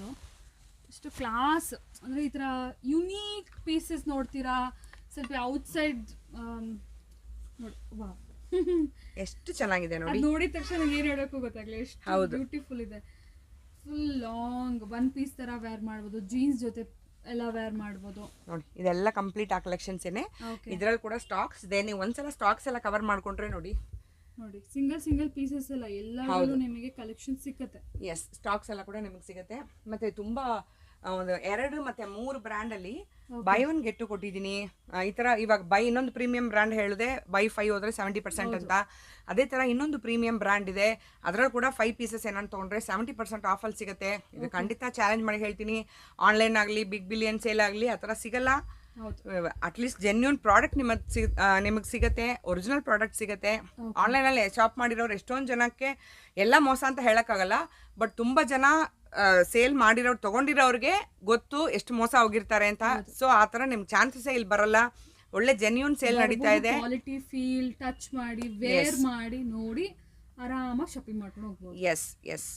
ಎಷ್ಟು ಕ್ಲಾಸ್ ಅಂದ್ರೆ ಈ ತರ ಯುನೀಕ್ ಪೀಸಸ್ ನೋಡ್ತೀರಾ. ಸ್ವಲ್ಪ ಔಟ್ಸೈಡ್ ನೋಡಿ, ವಾವ್ ಎಷ್ಟು ಚೆನ್ನಾಗಿದೆ ನೋಡಿ. ನೋಡಿದ ತಕ್ಷಣ ಏನ್ ಹೇಳಬೇಕು ಗೊತ್ತಾಗ್ಲಿ, ಎಷ್ಟು ಬ್ಯೂಟಿಫುಲ್ ಇದೆ. ಫುಲ್ ಲಾಂಗ್ ಒನ್ ಪೀಸ್ ತರ ವೇರ್ ಮಾಡ್ಬೋದು, ಜೀನ್ಸ್ ಜೊತೆ ಎಲ್ಲ ವೇರ್ ಮಾಡ್ಬೋದು ನೋಡಿ. ಇದೆಲ್ಲ ಕಂಪ್ಲೀಟ್ ಆ ಕಲೆಕ್ಷನ್ಸ್ ಏನೆ. ಇದ್ರಲ್ಲಿ ಕೂಡ ಸ್ಟಾಕ್ಸ್ ಇದೆ. ನೀವು ಒಂದ್ಸಲ ಸ್ಟಾಕ್ಸ್ ಎಲ್ಲ ಕವರ್ ಮಾಡ್ಕೊಂಡ್ರೆ ನೋಡಿ ಸಿಂಗಲ್ ಪೀಸಸ್ ಎಲ್ಲ ಎಲ್ಲದರಲ್ಲೂ ನಿಮಗೆ ಕಲೆಕ್ಷನ್ ಸಿಕ್ಕತ್ತೆ. ಎಸ್, ಸ್ಟಾಕ್ಸ್ ಎಲ್ಲ ಕೂಡ ನಿಮಗೆ ಸಿಗುತ್ತೆ. ಮತ್ತೆ ತುಂಬಾ ಒಂದು 2 ಮತ್ತೆ 3 ಬ್ರ್ಯಾಂಡ್ ಅಲ್ಲಿ ಬೈ 1 ಗೆಟ್ 2 ಕೊಟ್ಟಿದ್ದೀನಿ. ಈ ತರ ಇವಾಗ ಬೈ ಇನ್ನೊಂದು ಪ್ರೀಮಿಯಂ ಬ್ರ್ಯಾಂಡ್ ಹೇಳಿದೆ, ಬೈ 5 ಹೋದ್ರೆ 70% ಅಂತ. ಅದೇ ತರ ಇನ್ನೊಂದು ಪ್ರೀಮಿಯಂ ಬ್ರ್ಯಾಂಡ್ ಇದೆ, ಅದರಲ್ಲಿ ಕೂಡ 5 ಪೀಸಸ್ ಏನಂತ ತಗೊಂಡ್ರೆ 70% ಆಫಲ್ಲಿ ಸಿಗುತ್ತೆ. ಇದು ಖಂಡಿತ ಚಾಲೆಂಜ್ ಮಾಡಿ ಹೇಳ್ತೀನಿ, ಆನ್ಲೈನ್ ಆಗಲಿ ಬಿಗ್ ಬಿಲಿಯನ್ ಸೇಲ್ ಆಗಲಿ ಆ ಥರ ಸಿಗಲ್ಲ. ಅಟ್ಲೀಸ್ಟ್ ಜೆನ್ಯೂನ್ ಪ್ರಾಡಕ್ಟ್ ನಿಮಗೆ ಸಿಗುತ್ತೆ, ಒರಿಜಿನಲ್ ಪ್ರಾಡಕ್ಟ್ ಸಿಗುತ್ತೆ. ಆನ್ಲೈನಲ್ಲಿ ಶಾಪ್ ಮಾಡಿರೋರು ಎಷ್ಟೊಂದು ಜನಕ್ಕೆ ಎಲ್ಲ ಮೋಸ ಅಂತ ಹೇಳಕ್ಕಾಗಲ್ಲ, ಬಟ್ ತುಂಬಾ ಜನ ಸೇಲ್ ಮಾಡಿರೋರು ತಗೊಂಡಿರೋರಿಗೆ ಗೊತ್ತು ಎಷ್ಟು ಮೋಸ ಹೋಗಿರ್ತಾರೆ ಅಂತ. ಸೊ ಆ ಥರ ನಿಮ್ಗೆ ಚಾನ್ಸಸ್ಸೇ ಇಲ್ಲಿ ಬರಲ್ಲ. ಒಳ್ಳೆ ಜೆನ್ಯೂನ್ ಸೇಲ್ ನಡೀತಾ ಇದೆ. ಕ್ವಾಲಿಟಿ ಫೀಲ್ ಟಚ್ ಮಾಡಿ ವೇರ್ ಮಾಡಿ ನೋಡಿ ಆರಾಮಾಗಿ ಶಾಪಿಂಗ್ ಮಾಡ್ಕೊಂಡು ಹೋಗ್ಬೋದು. Yes yes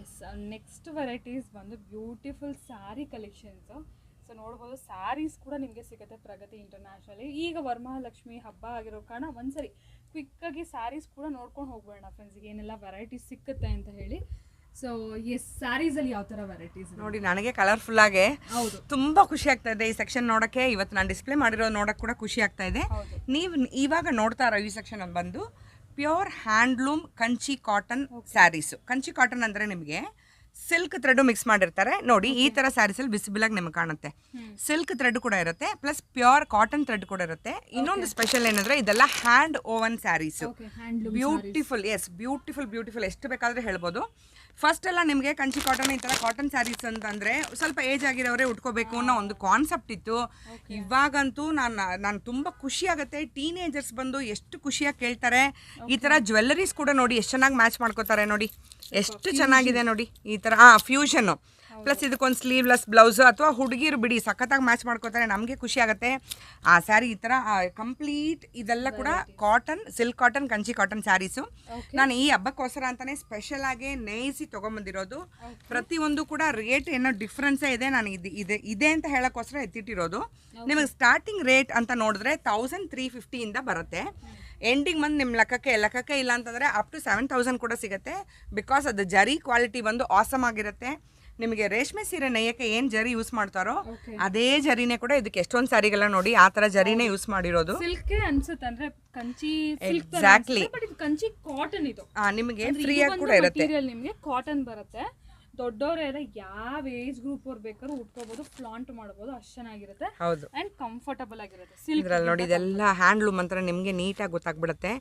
yes. Next varieties ಬಂದು ಬ್ಯೂಟಿಫುಲ್ ಸ್ಯಾರಿ ಕಲೆಕ್ಷನ್ಸ್. ಸೊ ನೋಡ್ಬೋದು, ಸ್ಯಾರೀಸ್ ಕೂಡ ನಿಮಗೆ ಸಿಗುತ್ತೆ ಪ್ರಗತಿ ಇಂಟರ್ನ್ಯಾಷನಲಿ. ಈಗ ವರಮಹಾಲಕ್ಷ್ಮಿ ಹಬ್ಬ ಆಗಿರೋ ಕಾರಣ ಒಂದ್ಸರಿ ಕ್ವಿಕ್ಕಾಗಿ ಸ್ಯಾರೀಸ್ ಕೂಡ ನೋಡ್ಕೊಂಡು ಹೋಗ್ಬೇಡ ಫ್ರೆಂಡ್ಸ್ಗೆ ಏನೆಲ್ಲ ವೆರೈಟೀಸ್ ಸಿಕ್ಕುತ್ತೆ ಅಂತ ಹೇಳಿ. ಸೊ ಎಸ್, ಸ್ಯಾರೀಸಲ್ಲಿ ಯಾವ ಥರ ವೆರೈಟೀಸ್ ನೋಡಿ. ನನಗೆ ಕಲರ್ಫುಲ್ ಆಗಿ ತುಂಬಾ ಖುಷಿ ಆಗ್ತಾ ಇದೆ ಈ ಸೆಕ್ಷನ್ ನೋಡೋಕ್ಕೆ. ಇವತ್ತು ನಾನು ಡಿಸ್ಪ್ಲೇ ಮಾಡಿರೋ ನೋಡೋಕೆ ಕೂಡ ಖುಷಿ ಆಗ್ತಾ ಇದೆ. ನೀವು ಇವಾಗ ನೋಡ್ತಾ ಇರೋ ಈ ಸೆಕ್ಷನ್ ಬಂದು pure handloom Kanchi cotton saris. Kanchi cotton ಅಂದರೆ ನಿಮಗೆ ಸಿಲ್ಕ್ ಥ್ರೆಡ್ ಮಿಕ್ಸ್ ಮಾಡಿರ್ತಾರೆ ನೋಡಿ. ಈ ತರ ಸ್ಯಾರೀಸ್ ಅಲ್ಲಿ ವಿಸಿಬಲ್ ಆಗಿ ನಿಮಗೆ ಕಾಣುತ್ತೆ. ಸಿಲ್ಕ್ ಥ್ರೆಡ್ ಕೂಡ ಇರುತ್ತೆ, ಪ್ಲಸ್ ಪ್ಯೂರ್ ಕಾಟನ್ ಥ್ರೆಡ್ ಕೂಡ ಇರುತ್ತೆ. ಇನ್ನೊಂದು ಸ್ಪೆಷಲ್ ಏನಂದ್ರೆ ಇದೆಲ್ಲ hand woven saris. Beautiful, yes beautiful ಎಷ್ಟು ಬೇಕಾದ್ರೆ ಹೇಳ್ಬೋದು. ಫಸ್ಟ್ ಎಲ್ಲ ನಿಮಗೆ ಕಂಚಿ ಕಾಟನ್ ಈ ಥರ ಕಾಟನ್ ಸ್ಯಾರೀಸ್ ಅಂತಂದರೆ ಸ್ವಲ್ಪ ಏಜ್ ಆಗಿರೋರೇ ಉಟ್ಕೋಬೇಕು ಅನ್ನೋ ಒಂದು ಕಾನ್ಸೆಪ್ಟ್ ಇತ್ತು. ಇವಾಗಂತೂ ನಾನು ತುಂಬ ಖುಷಿ ಆಗುತ್ತೆ. ಟೀನೇಜರ್ಸ್ ಬಂದು ಎಷ್ಟು ಖುಷಿಯಾಗಿ ಕೇಳ್ತಾರೆ. ಈ ಥರ ಜ್ಯುವೆಲ್ಲರೀಸ್ ಕೂಡ ನೋಡಿ ಎಷ್ಟು ಚೆನ್ನಾಗಿ ಮ್ಯಾಚ್ ಮಾಡ್ಕೋತಾರೆ ನೋಡಿ, ಎಷ್ಟು ಚೆನ್ನಾಗಿದೆ ನೋಡಿ. ಈ ಥರ ಫ್ಯೂಷನ್ನು ಪ್ಲಸ್ ಇದಕ್ಕೊಂದು ಸ್ಲೀವ್ಲೆಸ್ ಬ್ಲೌಸು ಅಥವಾ ಹುಡುಗಿರು ಬಿಡಿ ಸಖತ್ತಾಗಿ ಮ್ಯಾಚ್ ಮಾಡ್ಕೋತಾರೆ. ನಮಗೆ ಖುಷಿ ಆಗುತ್ತೆ. ಆ ಸ್ಯಾರಿ ಈ ಥರ ಕಂಪ್ಲೀಟ್ ಇದೆಲ್ಲ ಕೂಡ cotton, silk cotton, Kanchi cotton saris. ನಾನು ಈ ಹಬ್ಬಕ್ಕೋಸ್ಕರ ಅಂತಾನೆ ಸ್ಪೆಷಲ್ ಆಗಿ ನೇಯಿಸಿ ತೊಗೊಂಬಂದಿರೋದು. ಪ್ರತಿಯೊಂದು ಕೂಡ ರೇಟ್ ಏನೋ ಡಿಫ್ರೆನ್ಸೇ ಇದೆ. ನಾನು ಇದೆ ಅಂತ ಹೇಳೋಕ್ಕೋಸ್ಕರ ಎತ್ತಿಟ್ಟಿರೋದು. ನಿಮಗೆ ಸ್ಟಾರ್ಟಿಂಗ್ ರೇಟ್ ಅಂತ ನೋಡಿದ್ರೆ 1350 ಇಂದ ಬರುತ್ತೆ. ಎಂಡಿಂಗ್ ಬಂದು ನಿಮ್ಮ ಲೆಕ್ಕಕ್ಕೆ ಇಲ್ಲ ಅಂತಂದರೆ ಅಪ್ ಟು 7000 ಕೂಡ ಸಿಗುತ್ತೆ. ಬಿಕಾಸ್ ಅದು ಜರಿ ಕ್ವಾಲಿಟಿ ಬಂದು ಆಸಮ್ ಆಗಿರುತ್ತೆ. ನಿಮಗೆ ರೇಷ್ಮೆ ಸೀರೆ ನೇಯಕ್ಕೆ ಏನು ಜರಿ ಯೂಸ್ ಮಾಡ್ತಾರೋ ಅದೇ ಜರಿನೇ ಕೂಡ ಇದಕ್ಕೆ ಎಷ್ಟೊಂದು ಸಾರಿಗೆಲ್ಲ ನೋಡಿ ಆ ಥರ ಜರಿನೇ ಯೂಸ್ ಮಾಡಿರೋದು. ಎಕ್ಸಾಕ್ಟ್ಲಿ. ಕಂಚಿ ಕಾಟನ್ ಇದು ನಿಮಗೆ ಫ್ರೀ ಆಗಿ ಕೂಡ ಇರುತ್ತೆ. ನಿಮಗೆ ಕಾಟನ್ ಬರುತ್ತೆ. ದೊಡ್ಡವರೆಲ್ಲ ಯಾವ ಏಜ್ ಗ್ರೂಪ್ ಅವ್ರು ಬೇಕಾದ್ರೂ ಉಟ್ಕೋಬಹುದು, ಫ್ಲಾಂಟ್ ಮಾಡಬಹುದು, ಅಷ್ಟು ಚೆನ್ನಾಗಿರುತ್ತೆ. ಹೌದು, ಅಂಡ್ ಕಂಫರ್ಟಬಲ್ ಆಗಿರುತ್ತೆ. ಇದ್ರಲ್ಲಿ ನೋಡಿ ಇದೆಲ್ಲ ಹ್ಯಾಂಡ್ಲೂಮ್ ಅಂತ ನಿಮಗೆ ನೀಟಾಗಿ ಗೊತ್ತಾಗ್ಬಿಡುತ್ತೆ.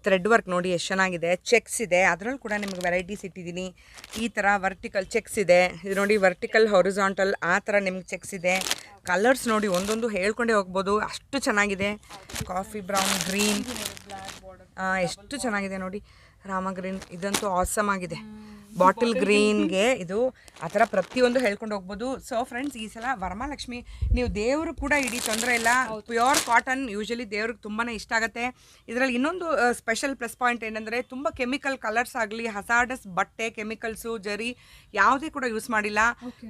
ಥ್ರೆಡ್ ವರ್ಕ್ ನೋಡಿ ಎಷ್ಟು ಚೆನ್ನಾಗಿದೆ. ಚೆಕ್ಸ್ ಇದೆ, ಅದರಲ್ಲಿ ಕೂಡ ನಿಮ್ಗೆ ವೆರೈಟೀಸ್ ಇಟ್ಟಿದ್ದೀನಿ. ಈ ಥರ ವರ್ಟಿಕಲ್ ಚೆಕ್ಸ್ ಇದೆ. ಇದು ನೋಡಿ ವರ್ಟಿಕಲ್ ಹಾರಿಜಾಂಟಲ್ ಆ ಥರ ನಿಮ್ಗೆ ಚೆಕ್ಸ್ ಇದೆ. ಕಲರ್ಸ್ ನೋಡಿ ಒಂದೊಂದು ಹೇಳ್ಕೊಂಡೇ ಹೋಗ್ಬೋದು, ಅಷ್ಟು ಚೆನ್ನಾಗಿದೆ. ಕಾಫಿ ಬ್ರೌನ್, ಗ್ರೀನ್, ಎಷ್ಟು ಚೆನ್ನಾಗಿದೆ ನೋಡಿ. ರಾಮ ಗ್ರೀನ್ ಇದಂತೂ ಆಸಮ್ ಆಗಿದೆ. ಬಾಟಲ್ ಗ್ರೀನ್ಗೆ ಇದು ಆ ಥರ ಪ್ರತಿಯೊಂದು ಹೇಳ್ಕೊಂಡು ಹೋಗ್ಬೋದು. ಸೊ ಫ್ರೆಂಡ್ಸ್, ಈ ಸಲ ವರಮಹಾಲಕ್ಷ್ಮಿ ನೀವು ದೇವರು ಕೂಡ ಇಡೀ ತೊಂದರೆ ಇಲ್ಲ. ಪ್ಯೂರ್ ಕಾಟನ್ ಯೂಶಲಿ ದೇವ್ರಿಗೆ ತುಂಬಾ ಇಷ್ಟ ಆಗುತ್ತೆ. ಇದರಲ್ಲಿ ಇನ್ನೊಂದು ಸ್ಪೆಷಲ್ ಪ್ಲಸ್ ಪಾಯಿಂಟ್ ಏನಂದರೆ ತುಂಬ ಕೆಮಿಕಲ್ ಕಲರ್ಸ್ ಆಗಲಿ, ಹಸಾರ್ಡಸ್ ಬಟ್ಟೆ, ಕೆಮಿಕಲ್ಸು, ಜರಿ ಯಾವುದೇ ಕೂಡ ಯೂಸ್ ಮಾಡಿಲ್ಲ.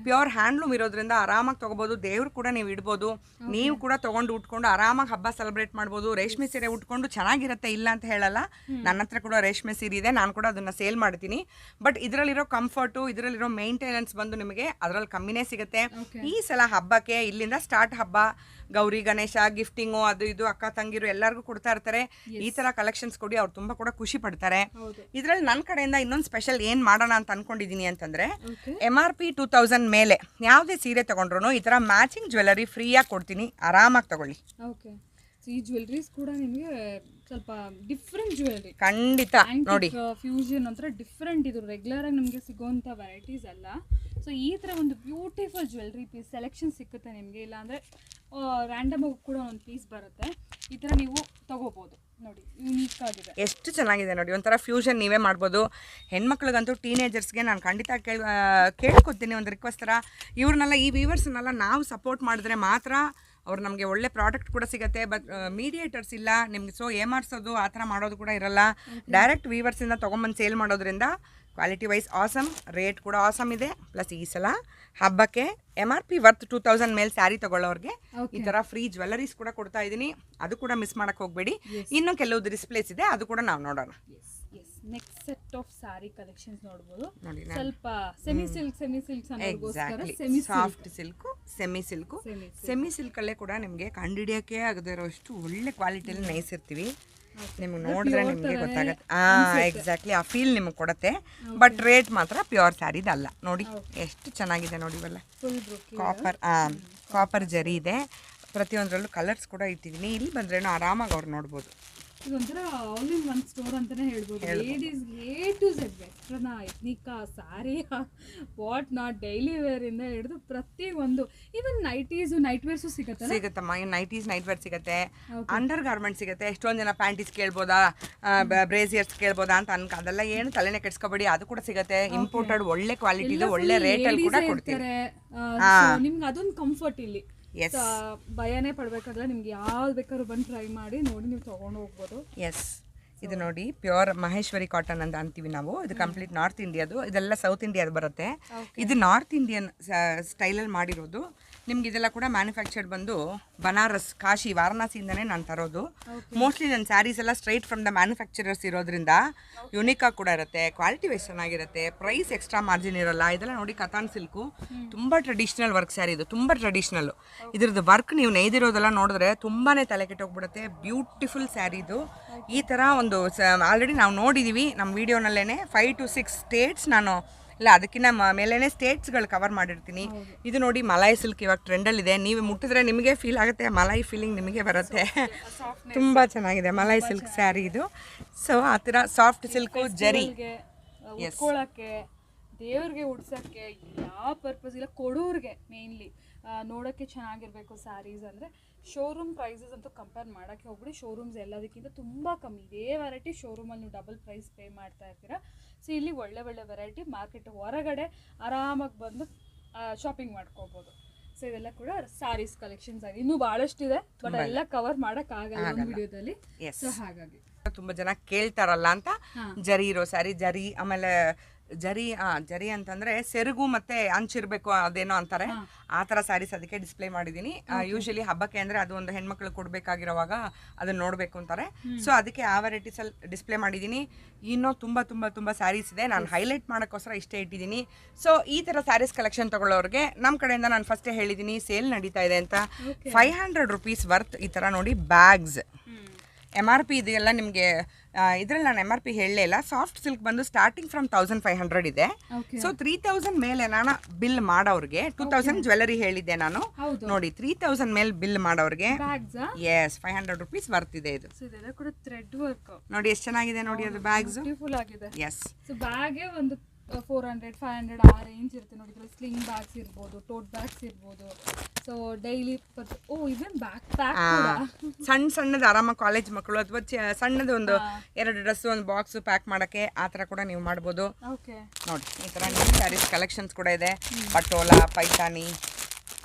ಪ್ಯೂರ್ ಹ್ಯಾಂಡ್ಲೂಮ್ ಇರೋದ್ರಿಂದ ಆರಾಮಾಗಿ ತೊಗೋಬೋದು. ದೇವ್ರು ಕೂಡ ನೀವು ಇಡ್ಬೋದು. ನೀವು ಕೂಡ ತೊಗೊಂಡು ಉಟ್ಕೊಂಡು ಆರಾಮಾಗಿ ಹಬ್ಬ ಸೆಲೆಬ್ರೇಟ್ ಮಾಡ್ಬೋದು. ರೇಷ್ಮೆ ಸೀರೆ ಉಟ್ಕೊಂಡು ಚೆನ್ನಾಗಿರುತ್ತೆ, ಇಲ್ಲ ಅಂತ ಹೇಳಲ್ಲ. ನನ್ನ ಹತ್ರ ಕೂಡ ರೇಷ್ಮೆ ಸೀರೆ ಇದೆ, ನಾನು ಕೂಡ ಅದನ್ನು ಸೇಲ್ ಮಾಡ್ತೀನಿ. ಬಟ್ ಇದರಲ್ಲಿರೋ ಕಂಫರ್ಟು, ಇದರಲ್ಲಿರೋ ಮೇಂಟೆನೆನ್ಸ್ ಬಂದು ನಿಮಗೆ ಅದರಲ್ಲಿ ಕಮ್ಮಿನೇ ಸಿಗುತ್ತೆ. ಈ ಸಲ ಹಬ್ಬಕ್ಕೆ ಇಲ್ಲಿಂದ ಸ್ಟಾರ್ಟ್. ಹಬ್ಬ, ಗೌರಿ ಗಣೇಶ, ಗಿಫ್ಟಿಂಗು, ಅದು ಇದು ಅಕ್ಕ ತಂಗಿರು ಎಲ್ಲರಿಗೂ ಕೊಡ್ತಾ ಇರ್ತಾರೆ. ಈ ತರ ಕಲೆಕ್ಷನ್ಸ್ ಕೊಡಿ, ಅವ್ರು ತುಂಬಾ ಕೂಡ ಖುಷಿ ಪಡ್ತಾರೆ. ಇದ್ರಲ್ಲಿ ನನ್ನ ಕಡೆಯಿಂದ ಇನ್ನೊಂದು ಸ್ಪೆಷಲ್ ಏನ್ ಮಾಡೋಣ ಅಂತ ಅನ್ಕೊಂಡಿದೀನಿ ಅಂತಂದ್ರೆ, MRP 2000 ಮೇಲೆ ಯಾವುದೇ ಸೀರೆ ತಗೊಂಡ್ರು ಈ ತರ ಮ್ಯಾಚಿಂಗ್ ಜ್ಯುವೆಲರಿ ಫ್ರೀಯಾಗಿ ಕೊಡ್ತೀನಿ, ಆರಾಮಾಗಿ ತಗೊಳ್ಳಿ. ಈ ಜ್ಯುವೆಲರೀಸ್ ಕೂಡ ನಿಮಗೆ ಸ್ವಲ್ಪ ಡಿಫ್ರೆಂಟ್ ಜ್ಯುವೆಲರಿ ಖಂಡಿತ ನೋಡಿ, ಫ್ಯೂಷನ್ ಒಂಥರ ಡಿಫ್ರೆಂಟ್. ಇದು ರೆಗ್ಯುಲರ್ ಆಗಿ ನಮಗೆ ಸಿಗೋಂಥ ವೆರೈಟೀಸ್ ಅಲ್ಲ. ಸೊ ಈ ಥರ ಒಂದು ಬ್ಯೂಟಿಫುಲ್ ಜ್ಯುವೆಲರಿ ಪೀಸ್ ಸೆಲೆಕ್ಷನ್ ಸಿಕ್ಕುತ್ತೆ ನಿಮಗೆ. ಇಲ್ಲಾಂದರೆ ರ್ಯಾಂಡಮ್ ಆಗಿ ಕೂಡ ಒಂದು ಪೀಸ್ ಬರುತ್ತೆ. ಈ ಥರ ನೀವು ತಗೋಬೋದು. ನೋಡಿ, ಯೂನಿಕ್ ಆಗಿದೆ, ಎಷ್ಟು ಚೆನ್ನಾಗಿದೆ ನೋಡಿ. ಒಂಥರ ಫ್ಯೂಷನ್ ನೀವೇ ಮಾಡ್ಬೋದು. ಹೆಣ್ಮಕ್ಳಿಗಂತೂ ಟೀನೇಜರ್ಸ್ಗೆ ನಾನು ಖಂಡಿತ ಕೇಳ್ಕೊತೀನಿ ಒಂದು ರಿಕ್ವೆಸ್ಟ್ ಥರ, ಇವ್ರನ್ನೆಲ್ಲ ಈ ವೀವರ್ಸ್ನೆಲ್ಲ ನಾವು ಸಪೋರ್ಟ್ ಮಾಡಿದ್ರೆ ಮಾತ್ರ ಅವ್ರು ನಮಗೆ ಒಳ್ಳೆ ಪ್ರಾಡಕ್ಟ್ ಕೂಡ ಸಿಗುತ್ತೆ. ಬಟ್ ಮೀಡಿಯೇಟರ್ಸ್ ಇಲ್ಲ ನಿಮಗೆ, ಸೊ ಏಮಾರಿಸೋದು ಆ ಥರ ಮಾಡೋದು ಕೂಡ ಇರಲ್ಲ. ಡೈರೆಕ್ಟ್ ವೀವರ್ಸಿಂದ ತೊಗೊಂಬಂದು ಸೇಲ್ ಮಾಡೋದ್ರಿಂದ ಕ್ವಾಲಿಟಿ ವೈಸ್ ಆಸಮ್, ರೇಟ್ ಕೂಡ ಆಸಮ್ ಇದೆ. ಪ್ಲಸ್ ಈ ಸಲ ಹಬ್ಬಕ್ಕೆ MRP ವರ್ತ್ 2000 ಮೇಲೆ ಸ್ಯಾರಿ ತಗೊಳ್ಳೋರಿಗೆ ಈ ಥರ ಫ್ರೀ ಜ್ಯುವೆಲರೀಸ್ ಕೂಡ ಕೊಡ್ತಾ ಇದ್ದೀನಿ. ಅದು ಕೂಡ ಮಿಸ್ ಮಾಡಕ್ಕೆ ಹೋಗಬೇಡಿ. ಇನ್ನೂ ಕೆಲವು ಡಿಸ್ಪ್ಲೇಸ್ ಇದೆ, ಅದು ಕೂಡ ನಾವು ನೋಡೋಣ. Next set of sorry collections ನೋಡಬಹುದು. ಸ್ವಲ್ಪ semi silk exactly, soft silk, semi silk ಅಲ್ಲೇ ಕೂಡ ನಿಮಗೆ ಕಂಡಿಡಿಯೋಕೆ ಆಗದೆ ಇರೋಷ್ಟು ಒಳ್ಳೆ ಕ್ವಾಲಿಟಿಯಲ್ಲಿ ನೈಸಿರ್ತೀವಿ. ನಿಮ್ಗೆ ನೋಡಿದ್ರೆ ನಿಮಗೆ ಗೊತ್ತಾಗುತ್ತೆ. ಎಕ್ಸಾಕ್ಟ್ಲಿ ಆ ಫೀಲ್ ನಿಮಗೆ ಕೊಡುತ್ತೆ. ಬಟ್ ರೇಟ್ ಮಾತ್ರ ಪ್ಯೂರ್ ಸ್ಯಾರಿದಲ್ಲ. ನೋಡಿ ಎಷ್ಟು ಚೆನ್ನಾಗಿದೆ ನೋಡಿ. ಇವೆಲ್ಲ ಕಾಪರ್ ಜರಿ ಇದೆ. ಪ್ರತಿಯೊಂದರಲ್ಲೂ ಕಲರ್ಸ್ ಕೂಡ ಇಟ್ಟಿದ್ದೀನಿ. ಇಲ್ಲಿ ಬಂದ್ರೇನು ಆರಾಮಾಗಿ ಅವ್ರು ನೋಡ್ಬೋದು. ಇದೊಂಥರ ಆಲ್ ಇನ್ ಒನ್ ಸ್ಟೋರ್ ಅಂತಾನೆ ಹೇಳ್ಬೋದು. ಲೇಡೀಸ್ಗೆ A to Z, ವೆಸ್ಟ್ರನ, ಎತ್ನಿಕಾ, sari, what not, daily wear ಇಂದ ಹಿಡಿದು ಪ್ರತಿಯೊಂದು, ಈವನ್ ನೈಟ್ ವೇರ್ಸು ಸಿಗುತ್ತಮ್ಮ. ನೈಟೀಸ್, ನೈಟ್ ವೇರ್ ಸಿಗುತ್ತೆ, ಅಂಡರ್ ಗಾರ್ಮೆಂಟ್ ಸಿಗುತ್ತೆ. ಎಷ್ಟೊಂದು ಜನ ಪ್ಯಾಂಟೀಸ್ ಕೇಳ್ಬೋದಾ, ಬ್ರೇಸಿಯರ್ಸ್ ಕೇಳ್ಬೋದಾ ಅಂತ ಅದೆಲ್ಲ ಏನು ತಲೆನೇ ಕೆಡ್ಸ್ಕೊಬೇಡಿ, ಅದು ಕೂಡ ಸಿಗುತ್ತೆ. ಇಂಪೋರ್ಟೆಡ್ ಒಳ್ಳೆ ಕ್ವಾಲಿಟಿದು, ಒಳ್ಳೆ ರೇಟಲ್ಲಿ ಕೂಡ ಕೊಡ್ತೀವಿ. ನಿಮ್ಗೆ ಅದೊಂದು ಕಂಫರ್ಟ್ ಇಲ್ಲಿ ಭಯನೇ ಪಡ್ಬೇಕಾದ್ರೆ ನಿಮ್ಗೆ ಯಾವ್ದು ಬೇಕಾದ್ರೂ ಬಂದು ಟ್ರೈ ಮಾಡಿ ನೋಡಿ, ನೀವು ತಗೊಂಡು ಹೋಗ್ಬೋದು. ಇದು ನೋಡಿ, ಪ್ಯೂರ್ ಮಹೇಶ್ವರಿ ಕಾಟನ್ ಅಂತ ಅಂತೀವಿ ನಾವು. ಇದು ಕಂಪ್ಲೀಟ್ ನಾರ್ತ್ ಇಂಡಿಯಾದು, ಇದೆಲ್ಲ ಸೌತ್ ಇಂಡಿಯಾದ ಬರುತ್ತೆ. ಇದು ನಾರ್ತ್ ಇಂಡಿಯನ್ ಸ್ಟೈಲಲ್ಲಿ ಮಾಡಿರೋದು. ನಿಮ್ಗೆ ಇದೆಲ್ಲ ಕೂಡ ಮ್ಯಾನುಫ್ಯಾಕ್ಚರ್ಡ್ ಬಂದು ಬನಾರಸ್, ಕಾಶಿ, ವಾರಣಾಸಿಯಿಂದನೇ ನಾನು ತರೋದು. ಮೋಸ್ಟ್ಲಿ ನನ್ನ ಸ್ಯಾರೀಸ್ ಎಲ್ಲ ಸ್ಟ್ರೈಟ್ ಫ್ರಮ್ ದ ಮ್ಯಾನುಫ್ಯಾಕ್ಚರರ್ಸ್ ಇರೋದ್ರಿಂದ ಯುನಿಕಾಗಿ ಕೂಡ ಇರುತ್ತೆ, ಕ್ವಾಲಿಟಿ ವೈಸ್ ಚೆನ್ನಾಗಿರುತ್ತೆ, ಪ್ರೈಸ್ ಎಕ್ಸ್ಟ್ರಾ ಮಾರ್ಜಿನ್ ಇರೋಲ್ಲ. ಇದೆಲ್ಲ ನೋಡಿ ಕತಾನ್ ಸಿಲ್ಕು, ತುಂಬ ಟ್ರೆಡಿಷ್ನಲ್ ವರ್ಕ್ ಸ್ಯಾರಿ ಇದು, ತುಂಬ ಟ್ರೆಡಿಷ್ನಲ್ಲು. ಇದ್ರದ್ದು ವರ್ಕ್ ನೀವು ನೇಯ್ದಿರೋದೆಲ್ಲ ನೋಡಿದ್ರೆ ತುಂಬಾ ತಲೆ ಕೆಟ್ಟೋಗ್ಬಿಡುತ್ತೆ. ಬ್ಯೂಟಿಫುಲ್ ಸ್ಯಾರಿ ಇದು. ಈ ಥರ ಒಂದು ಆಲ್ರೆಡಿ ನಾವು ನೋಡಿದ್ದೀವಿ ನಮ್ಮ ವಿಡಿಯೋನಲ್ಲೇ. 5 to 6 ಸ್ಟೇಟ್ಸ್ ನಾನು ಇಲ್ಲ ಅದಕ್ಕಿಂತ ಮೇಲೇ ಸ್ಟೇಟ್ಸ್ಗಳು ಕವರ್ ಮಾಡಿರ್ತೀನಿ. ಇದು ನೋಡಿ ಮಲಾಯಿ ಸಿಲ್ಕ್ ಇವಾಗ ಟ್ರೆಂಡಲ್ಲಿದೆ. ನೀವು ಮುಟ್ಟಿದ್ರೆ ನಿಮಗೆ ಫೀಲ್ ಆಗುತ್ತೆ, ಮಲಾಯಿ ಫೀಲಿಂಗ್ ನಿಮಗೆ ಬರುತ್ತೆ. ತುಂಬ ಚೆನ್ನಾಗಿದೆ ಮಲಾಯಿ ಸಿಲ್ಕ್ ಸ್ಯಾರಿ ಇದು. ಸೊ ಆ ಥರ ಸಾಫ್ಟ್ ಸಿಲ್ಕು, ಜರಿ, ಉಟ್ಕೊಳ್ಳೋಕ್ಕೆ, ದೇವ್ರಿಗೆ ಉಡ್ಸೋಕ್ಕೆ, ಯಾವ ಪರ್ಪಸ್ ಇಲ್ಲ, ಕೊಡೋರಿಗೆ ಮೇನ್ಲಿ ನೋಡೋಕ್ಕೆ ಚೆನ್ನಾಗಿರಬೇಕು ಸ್ಯಾರೀಸ್ ಅಂದರೆ. ಶೋರೂಮ್ ಪ್ರೈಸಸ್ ಅಂತೂ ಕಂಪೇರ್ ಮಾಡೋಕ್ಕೆ ಹೋಗ್ಬಿಡಿ. ಶೋರೂಮ್ಸ್ ಎಲ್ಲದಕ್ಕಿಂತ ತುಂಬ ಕಮ್ಮಿ. ಇದೇ ವೆರೈಟಿ ಶೋರೂಮಲ್ಲಿ ನೀವು ಡಬಲ್ ಪ್ರೈಸ್ ಪೇ ಮಾಡ್ತಾ ಇರ್ತೀರಾ. ಸೊ ಇಲ್ಲಿ ಒಳ್ಳೆ ವೆರೈಟಿ ಮಾರ್ಕೆಟ್ ಹೊರಗಡೆ ಆರಾಮಾಗಿ ಬಂದು ಶಾಪಿಂಗ್ ಮಾಡ್ಕೋಬೋದು. ಸೊ ಇದೆಲ್ಲ ಕೂಡ ಸ್ಯಾರೀಸ್ ಕಲೆಕ್ಷನ್ಸ್ ಆಗಿದೆ. ಇನ್ನೂ ಭಾಳಷ್ಟಿದೆ, ಬಟ್ ಎಲ್ಲ ಕವರ್ ಮಾಡೋಕ್ಕಾಗಲ್ಲ ಒಂದು ವಿಡಿಯೋದಲ್ಲಿ. ಸೊ ಹಾಗಾಗಿ ತುಂಬ ಜನ ಕೇಳ್ತಾರಲ್ಲ ಅಂತ ಜರಿ ಇರೋ ಸ್ಯಾರಿ, ಜರಿ ಆಮೇಲೆ ಜರಿ ಅಂತಂದ್ರೆ ಸೆರಗು ಮತ್ತೆ ಅಂಚಿರ್ಬೇಕು ಅದೇನೋ ಅಂತಾರೆ, ಆ ಥರ ಸ್ಯಾರೀಸ್ ಅದಕ್ಕೆ ಡಿಸ್ಪ್ಲೇ ಮಾಡಿದ್ದೀನಿ. ಯೂಶಲಿ ಹಬ್ಬಕ್ಕೆ ಅಂದರೆ ಅದು ಒಂದು ಹೆಣ್ಮಕ್ಳು ಕೊಡಬೇಕಾಗಿರೋವಾಗ ಅದನ್ನ ನೋಡಬೇಕು ಅಂತಾರೆ. ಸೊ ಅದಕ್ಕೆ ಆ ವೆರೈಟೀಸಲ್ಲಿ ಡಿಸ್ಪ್ಲೇ ಮಾಡಿದ್ದೀನಿ. ಇನ್ನೂ ತುಂಬ ತುಂಬ ತುಂಬ ಸ್ಯಾರೀಸ್ ಇದೆ. ನಾನು ಹೈಲೈಟ್ ಮಾಡೋಕ್ಕೋಸ್ಕರ ಇಷ್ಟೇ ಇಟ್ಟಿದ್ದೀನಿ. ಸೊ ಈ ಥರ ಸ್ಯಾರೀಸ್ ಕಲೆಕ್ಷನ್ ತೊಗೊಳ್ಳೋರಿಗೆ ನಮ್ಮ ಕಡೆಯಿಂದ ನಾನು ಫಸ್ಟೇ ಹೇಳಿದ್ದೀನಿ ಸೇಲ್ ನಡೀತಾ ಇದೆ ಅಂತ. 500 rupees ವರ್ತ್ ಈ ಥರ ನೋಡಿ ಬ್ಯಾಗ್ಸ್. MRP ಇದೆಲ್ಲ ನಿಮಗೆ ಇದರಲ್ಲಿ ನಾನು MRP ಹೇಳಲೇ ಇಲ್ಲ. ಸಾಫ್ಟ್ ಸಿಲ್ಕ್ ಬಂದು ಸ್ಟಾರ್ಟಿಂಗ್ ಫ್ರಮ್ 1500 ಇದೆ. ಸೊ 3000 ಮೇಲೆ ನಾನು ಬಿಲ್ ಮಾಡೋರಿಗೆ 2000 ಜ್ಯುವೆಲರಿ ಹೇಳಿದ್ದೆ ನಾನು. ನೋಡಿ 3000 ಮೇಲೆ ಬಿಲ್ ಮಾಡೋರಿಗೆ 500 rupees ವರ್ತ್ ಇದೆ. ಇದು ಕೂಡ ಥ್ರೆಡ್ ವರ್ಕ್ ನೋಡಿ ಎಷ್ಟು ಚೆನ್ನಾಗಿದೆ ನೋಡಿ, ಅದು ಬ್ಯಾಗ್ಸ್ ಬ್ಯೂಟಿಫುಲ್ ಆಗಿದೆ. ಎಸ್ ಸೊ ಬ್ಯಾಗ್ ಒಂದು 400-500 ಆ ರೇಂಜ್ ಇರುತ್ತೆ ನೋಡಿ. ಇದರಲ್ಲಿ ಸ್ಲಿಂಗ್ ಬ್ಯಾಗ್ಸ್ ಇರ್ಬೋದು, ಟೋಟ್ ಬ್ಯಾಗ್ಸ್ ಇರ್ಬೋದು. So daily even back pack ಕೂಡ ಸಣ್ಣದು ಆರಾಮಾಗಿ ಕಾಲೇಜ್ ಮಕ್ಕಳು ಅಥವಾ ಸಣ್ಣದು ಒಂದು 2 ಡ್ರೆಸ್ ಒಂದು ಬಾಕ್ಸ್ ಪ್ಯಾಕ್ ಮಾಡಕ್ಕೆ ಆ ಥರ ಕೂಡ ನೀವು ಮಾಡ್ಬೋದು. ಓಕೆ ನೋಡಿ ಈ ಥರ ನ್ಯೂ ಸ್ಯಾರೀಸ್ ಕಲೆಕ್ಷನ್ಸ್ ಕೂಡ ಇದೆ. ಪಟೋಲಾ, ಪೈಠಾನಿ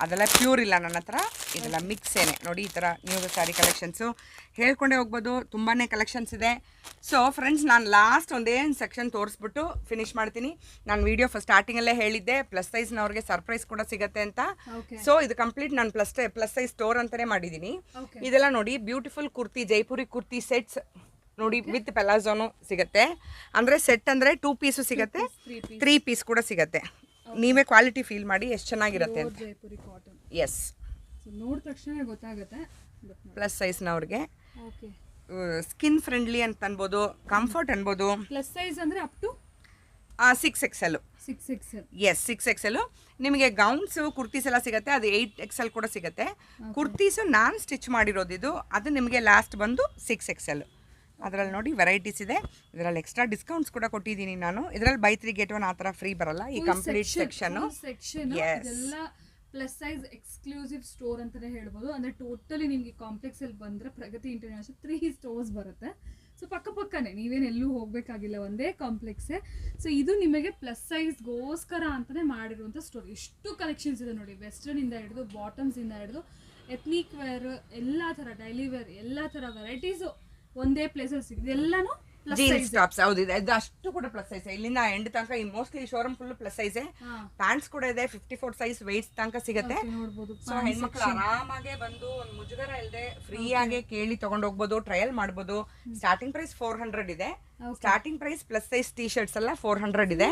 ಅದೆಲ್ಲ ಪ್ಯೂರ್ ಇಲ್ಲ ನನ್ನ ಹತ್ರ, ಇದೆಲ್ಲ ಮಿಕ್ಸ್ ಏನೇ ನೋಡಿ. ಈ ಥರ ನ್ಯೂ ಸ್ಯಾರಿ ಕಲೆಕ್ಷನ್ಸು ಹೇಳ್ಕೊಂಡೇ ಹೋಗ್ಬೋದು, ತುಂಬಾ ಕಲೆಕ್ಷನ್ಸ್ ಇದೆ. ಸೊ ಫ್ರೆಂಡ್ಸ್, ನಾನು ಲಾಸ್ಟ್ ಒಂದೇನು ಸೆಕ್ಷನ್ ತೋರಿಸ್ಬಿಟ್ಟು ಫಿನಿಶ್ ಮಾಡ್ತೀನಿ. ನಾನು ವಿಡಿಯೋ ಸ್ಟಾರ್ಟಿಂಗಲ್ಲೇ ಹೇಳಿದ್ದೆ ಪ್ಲಸ್ ಸೈಜ್ನವ್ರಿಗೆ ಸರ್ಪ್ರೈಸ್ ಕೂಡ ಸಿಗುತ್ತೆ ಅಂತ. ಸೊ ಇದು ಕಂಪ್ಲೀಟ್ ನಾನು ಪ್ಲಸ್ ಸೈಜ್ ಸ್ಟೋರ್ ಅಂತಲೇ ಮಾಡಿದ್ದೀನಿ. ಇದೆಲ್ಲ ನೋಡಿ ಬ್ಯೂಟಿಫುಲ್ ಕುರ್ತಿ, ಜೈಪುರಿ ಕುರ್ತಿ ಸೆಟ್ಸ್ ನೋಡಿ ವಿತ್ ಪೆಲಾಜೋನು ಸಿಗುತ್ತೆ. ಅಂದರೆ ಸೆಟ್ ಅಂದರೆ 2 ಪೀಸು ಸಿಗುತ್ತೆ, 3 ಪೀಸ್ ಕೂಡ ಸಿಗುತ್ತೆ. ನೀವೇ ಕ್ವಾಲಿಟಿ ಫೀಲ್ ಮಾಡಿ ಎಷ್ಟು ಚೆನ್ನಾಗಿರುತ್ತೆ ಅಂತ. ಜೈಪುರಿ ಕಾಟನ್. ಎಸ್, ನೋಡಿದ ತಕ್ಷಣ ಗೊತ್ತಾಗುತ್ತೆ. ಪ್ಲಸ್ ಸೈಜ್ನವ್ರಿಗೆ ಓಕೆ, ಸ್ಕಿನ್ ಫ್ರೆಂಡ್ಲಿ ಅಂತ ಅನ್ಬೋದು, ಕಂಫರ್ಟ್ ಅನ್ಬೋದು. ಪ್ಲಸ್ ಸೈಜ್ ಅಂದರೆ up to 6XL. 6XL. Yes, 6XL. ನಿಮಗೆ ಗೌನ್ಸು ಕುರ್ತೀಸ್ ಎಲ್ಲ ಸಿಗುತ್ತೆ, ಅದು 8XL ಕೂಡ ಸಿಗುತ್ತೆ. ಕುರ್ತೀಸು ನಾನು ಸ್ಟಿಚ್ ಮಾಡಿರೋದು ಇದು, ಅದು ನಿಮಗೆ ಲಾಸ್ಟ್ ಬಂದು 6XL. ಅದರಲ್ಲಿ ನೋಡಿ ವೆರೈಟೀಸ್ ಇದೆ. ಇದರಲ್ಲಿ ಎಕ್ಸ್ಟ್ರಾ ಡಿಸ್ಕೌಂಟ್ಸ್ ಕೂಡ ಕೊಟ್ಟಿದ್ದೀನಿ ನಾನು. ಇದರಲ್ಲಿ ಬೈ 3 get 1 ಆ ಥರ ಫ್ರೀ ಬರಲ್ಲ. ಈ ಕಂಪ್ಲೀಟ್ ಸೆಕ್ಷನ್ ಇದೆಲ್ಲ ಪ್ಲಸ್ ಸೈಜ್ ಎಕ್ಸ್ಕ್ಲೂಸಿವ್ ಸ್ಟೋರ್ ಅಂತಾನೆ ಹೇಳ್ಬೋದು. ಅಂದ್ರೆ ಟೋಟಲಿ ನಿಮಗೆ ಕಾಂಪ್ಲೆಕ್ಸ್ ಅಲ್ಲಿ ಬಂದ್ರೆ ಪ್ರಗತಿ ಇಂಟರ್ನ್ಯಾಷನಲ್ 3 ಸ್ಟೋರ್ಸ್ ಬರುತ್ತೆ. ಸೊ ಪಕ್ಕನೇ, ನೀವೇನು ಎಲ್ಲೂ ಹೋಗ್ಬೇಕಾಗಿಲ್ಲ, ಒಂದೇ ಕಾಂಪ್ಲೆಕ್ಸೇ. ಸೊ ಇದು ನಿಮಗೆ ಪ್ಲಸ್ ಸೈಜ್ಗೋಸ್ಕರ ಅಂತಾನೆ ಮಾಡಿರುವಂಥ ಸ್ಟೋರ್. ಎಷ್ಟು ಕಲೆಕ್ಷನ್ಸ್ ಇದೆ ನೋಡಿ, ವೆಸ್ಟರ್ನ್ ಇಂದ ಹಿಡಿದು ಬಾಟಮ್ಸ್ ಇಂದ ಹಿಡಿದು ಎಥ್ನಿಕ್ ವೇರ್, ಎಲ್ಲ ಥರ ಡೈಲಿ ವೇರ್, ಎಲ್ಲ ಥರ ವೆರೈಟೀಸು ಒಂದೇ ಪ್ಲೇಸಲ್ಲಿ ಸಿಗುತ್ತೆ. ಎಲ್ಲಾನು ಜೀನ್ಸ್ ಟಾಪ್ಸ್ ಹೌದು ಇದೆ, ಇದು ಅಷ್ಟು ಕೂಡ ಪ್ಲಸ್ ಸೈಜ್. ಇಲ್ಲಿಂದ ಎಂಡ್ ತನಕ ಈ mostly showroom full plus size. Pants ಕೂಡ ಇದೆ, 54 ಸೈಜ್ ವೇಟ್ ತನಕ ಸಿಗುತ್ತೆ. ಸೊ ಹೆಣ್ಮಕ್ಳು ಆರಾಮಾಗೆ ಬಂದು ಒಂದು ಮುಜುಗರ ಇಲ್ಲದೆ ಫ್ರೀ ಆಗಿ ಕೇಳಿ ತಗೊಂಡು ಹೋಗ್ಬೋದು, ಟ್ರಯಲ್ ಮಾಡ್ಬೋದು. ಸ್ಟಾರ್ಟಿಂಗ್ ಪ್ರೈಸ್ 400 ಇದೆ. Starting price plus size T shirts ಎಲ್ಲ 400 ಇದೆ.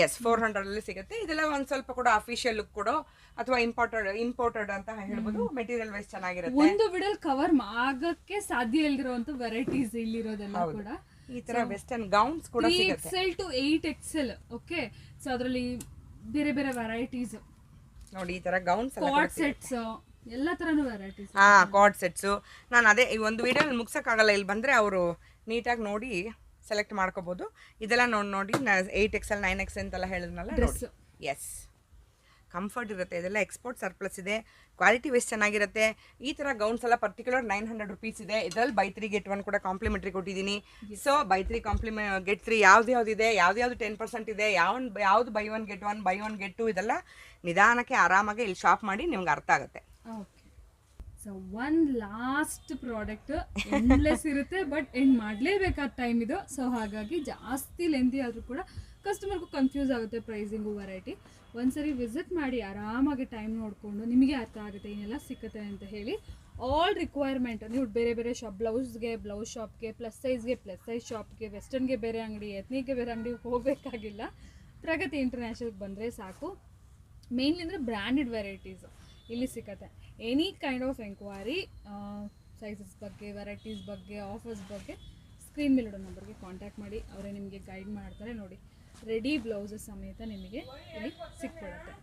ಎಸ್, 400 ಅಲ್ಲಿ ಸಿಗುತ್ತೆ. ಇದೆಲ್ಲ ಒಂದ್ ಸ್ವಲ್ಪ ಕೂಡ ಅಫಿಷಿಯಲ್ ಲುಕ್ ಕೊಡೋ ಅಥವಾ ಇಂಪೋರ್ಟೆಡ್ ಅಂತ ಹೇಳ್ಬೋದು. ಮೆಟೀರಿಯಲ್ ವೈಸ್ ಚೆನ್ನಾಗಿರುತ್ತೆ. ಒಂದು ವಿಡಲ್ ಕವರ್ ಆಗಕ್ಕೆ ಸಾಧ್ಯ ಇಲ್ದಿರುವಂತ ವೆರೈಟೀಸ್ ಇಲ್ಲಿರೋದೆಲ್ಲ ಕೂಡ. ಈ ತರ ವೆಸ್ಟರ್ನ್ ಗೌನ್ಸ್ ಕೂಡ ಸಿಗುತ್ತೆ, 3XL to 8XL. Okay, so ಅದರಲ್ಲಿ ಬೇರೆ ಬೇರೆ ವೆರೈಟೀಸ್ ನೋಡಿ. ಈ ತರ ಗೌನ್ಸ್ ಕಾರ್ಡ್ ಸೆಟ್ಸ್, ಎಲ್ಲ ತರನು ವೆರೈಟೀಸ್. Card sets. ನಾನು ಅದೇ ಈ ಒಂದು ವಿಡಿಯೋ ಮುಗ್ಸಕ್ಕಾಗಲ್ಲ, ಇಲ್ಲಿ ಬಂದ್ರೆ ಅವರು ನೀಟಾಗಿ ನೋಡಿ ಸೆಲೆಕ್ಟ್ ಮಾಡ್ಕೋಬಹುದು. ಇದೆಲ್ಲ ನೋಡಿ 8XL 9XL ಅಂತೆಲ್ಲ ಹೇಳಿದ್ನಲ್ಲ. ಎಸ್, ಕಂಫರ್ಟ್ ಇರುತ್ತೆ. ಇದೆಲ್ಲ ಎಕ್ಸ್ಪೋರ್ಟ್ ಸರ್ಪ್ಲಸ್ ಇದೆ, ಕ್ವಾಲಿಟಿ ವೈಸ್ ಚೆನ್ನಾಗಿರುತ್ತೆ. ಈ ಥರ ಗೌನ್ಸ್ ಎಲ್ಲ ಪರ್ಟಿಕ್ಯುಲರ್ 900 rupees ಇದೆ. ಇದರಲ್ಲಿ ಬೈ 3 get 1 ಕೂಡ ಕಾಂಪ್ಲಿಮೆಂಟ್ರಿ ಕೊಟ್ಟಿದ್ದೀನಿ. ಸೊ ಬೈ 3 get 3 ಯಾವ್ದು ಯಾವ್ದು 10% ಇದೆ, ಯಾವ್ದು ಬೈ 1 get 1, ಬೈ 1 get 2, ಇದೆಲ್ಲ ನಿಧಾನಕ್ಕೆ ಆರಾಮಾಗಿ ಇಲ್ಲಿ ಶಾಪ್ ಮಾಡಿ ನಿಮ್ಗೆ ಅರ್ಥ ಆಗುತ್ತೆ. So one last product endless ಇರುತ್ತೆ, ಬಟ್ ಎಂಡ್ ಮಾಡಲೇಬೇಕಾದ ಟೈಮ್ ಇದು. ಸೊ ಹಾಗಾಗಿ ಜಾಸ್ತಿ ಲೆಂದಿ ಆದರೂ ಕೂಡ ಕಸ್ಟಮರ್ಗೂ ಕನ್ಫ್ಯೂಸ್ ಆಗುತ್ತೆ ಪ್ರೈಸಿಂಗು, ವೆರೈಟಿ. ಒಂದ್ಸರಿ ವಿಸಿಟ್ ಮಾಡಿ ಆರಾಮಾಗಿ ಟೈಮ್ ನೋಡಿಕೊಂಡು ನಿಮಗೆ ಅರ್ಥ ಆಗುತ್ತೆ ಏನೆಲ್ಲ ಸಿಗುತ್ತೆ ಅಂತ ಹೇಳಿ. ಆಲ್ ರಿಕ್ವೈರ್ಮೆಂಟ್ ನೀವು ಬೇರೆ ಬೇರೆ ಶಾಪ್, ಬ್ಲೌಸ್ಗೆ ಬ್ಲೌಸ್ ಶಾಪ್ಗೆ, ಪ್ಲಸ್ ಸೈಜ್ಗೆ ಪ್ಲಸ್ ಸೈಜ್ ಶಾಪ್ಗೆ, ವೆಸ್ಟರ್ನ್ಗೆ ಬೇರೆ ಅಂಗಡಿ, ಎತ್ನಿಕ್ಗೆ ಬೇರೆ ಅಂಗಡಿಗೆ ಹೋಗಬೇಕಾಗಿಲ್ಲ. ಪ್ರಗತಿ ಇಂಟರ್ನ್ಯಾಷನಲ್ಗೆ ಬಂದರೆ ಸಾಕು. ಮೇನ್ಲಿ ಅಂದರೆ ಬ್ರ್ಯಾಂಡೆಡ್ ವೆರೈಟೀಸು ಇಲ್ಲಿ ಸಿಗುತ್ತೆ. Any kind of enquiry, sizes ಬಗ್ಗೆ, ವೆರೈಟೀಸ್ ಬಗ್ಗೆ, ಆಫರ್ಸ್ ಬಗ್ಗೆ ಸ್ಕ್ರೀನ್ ಮೇಲಿಡೋ ನಂಬರ್ಗೆ ಕಾಂಟ್ಯಾಕ್ಟ್ ಮಾಡಿ, ಅವರೇ ನಿಮಗೆ ಗೈಡ್ ಮಾಡ್ತಾರೆ. ನೋಡಿ, ರೆಡಿ ಬ್ಲೌಸಸ್ ಸಮೇತ ನಿಮಗೆ ಇಲ್ಲಿ ಸಿಕ್ಬಿಡುತ್ತೆ.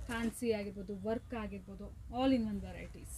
ಫ್ಯಾನ್ಸಿ ಆಗಿರ್ಬೋದು, ವರ್ಕ್ ಆಗಿರ್ಬೋದು, ಆಲ್ ಇನ್ ಒನ್ ವೆರೈಟೀಸ್.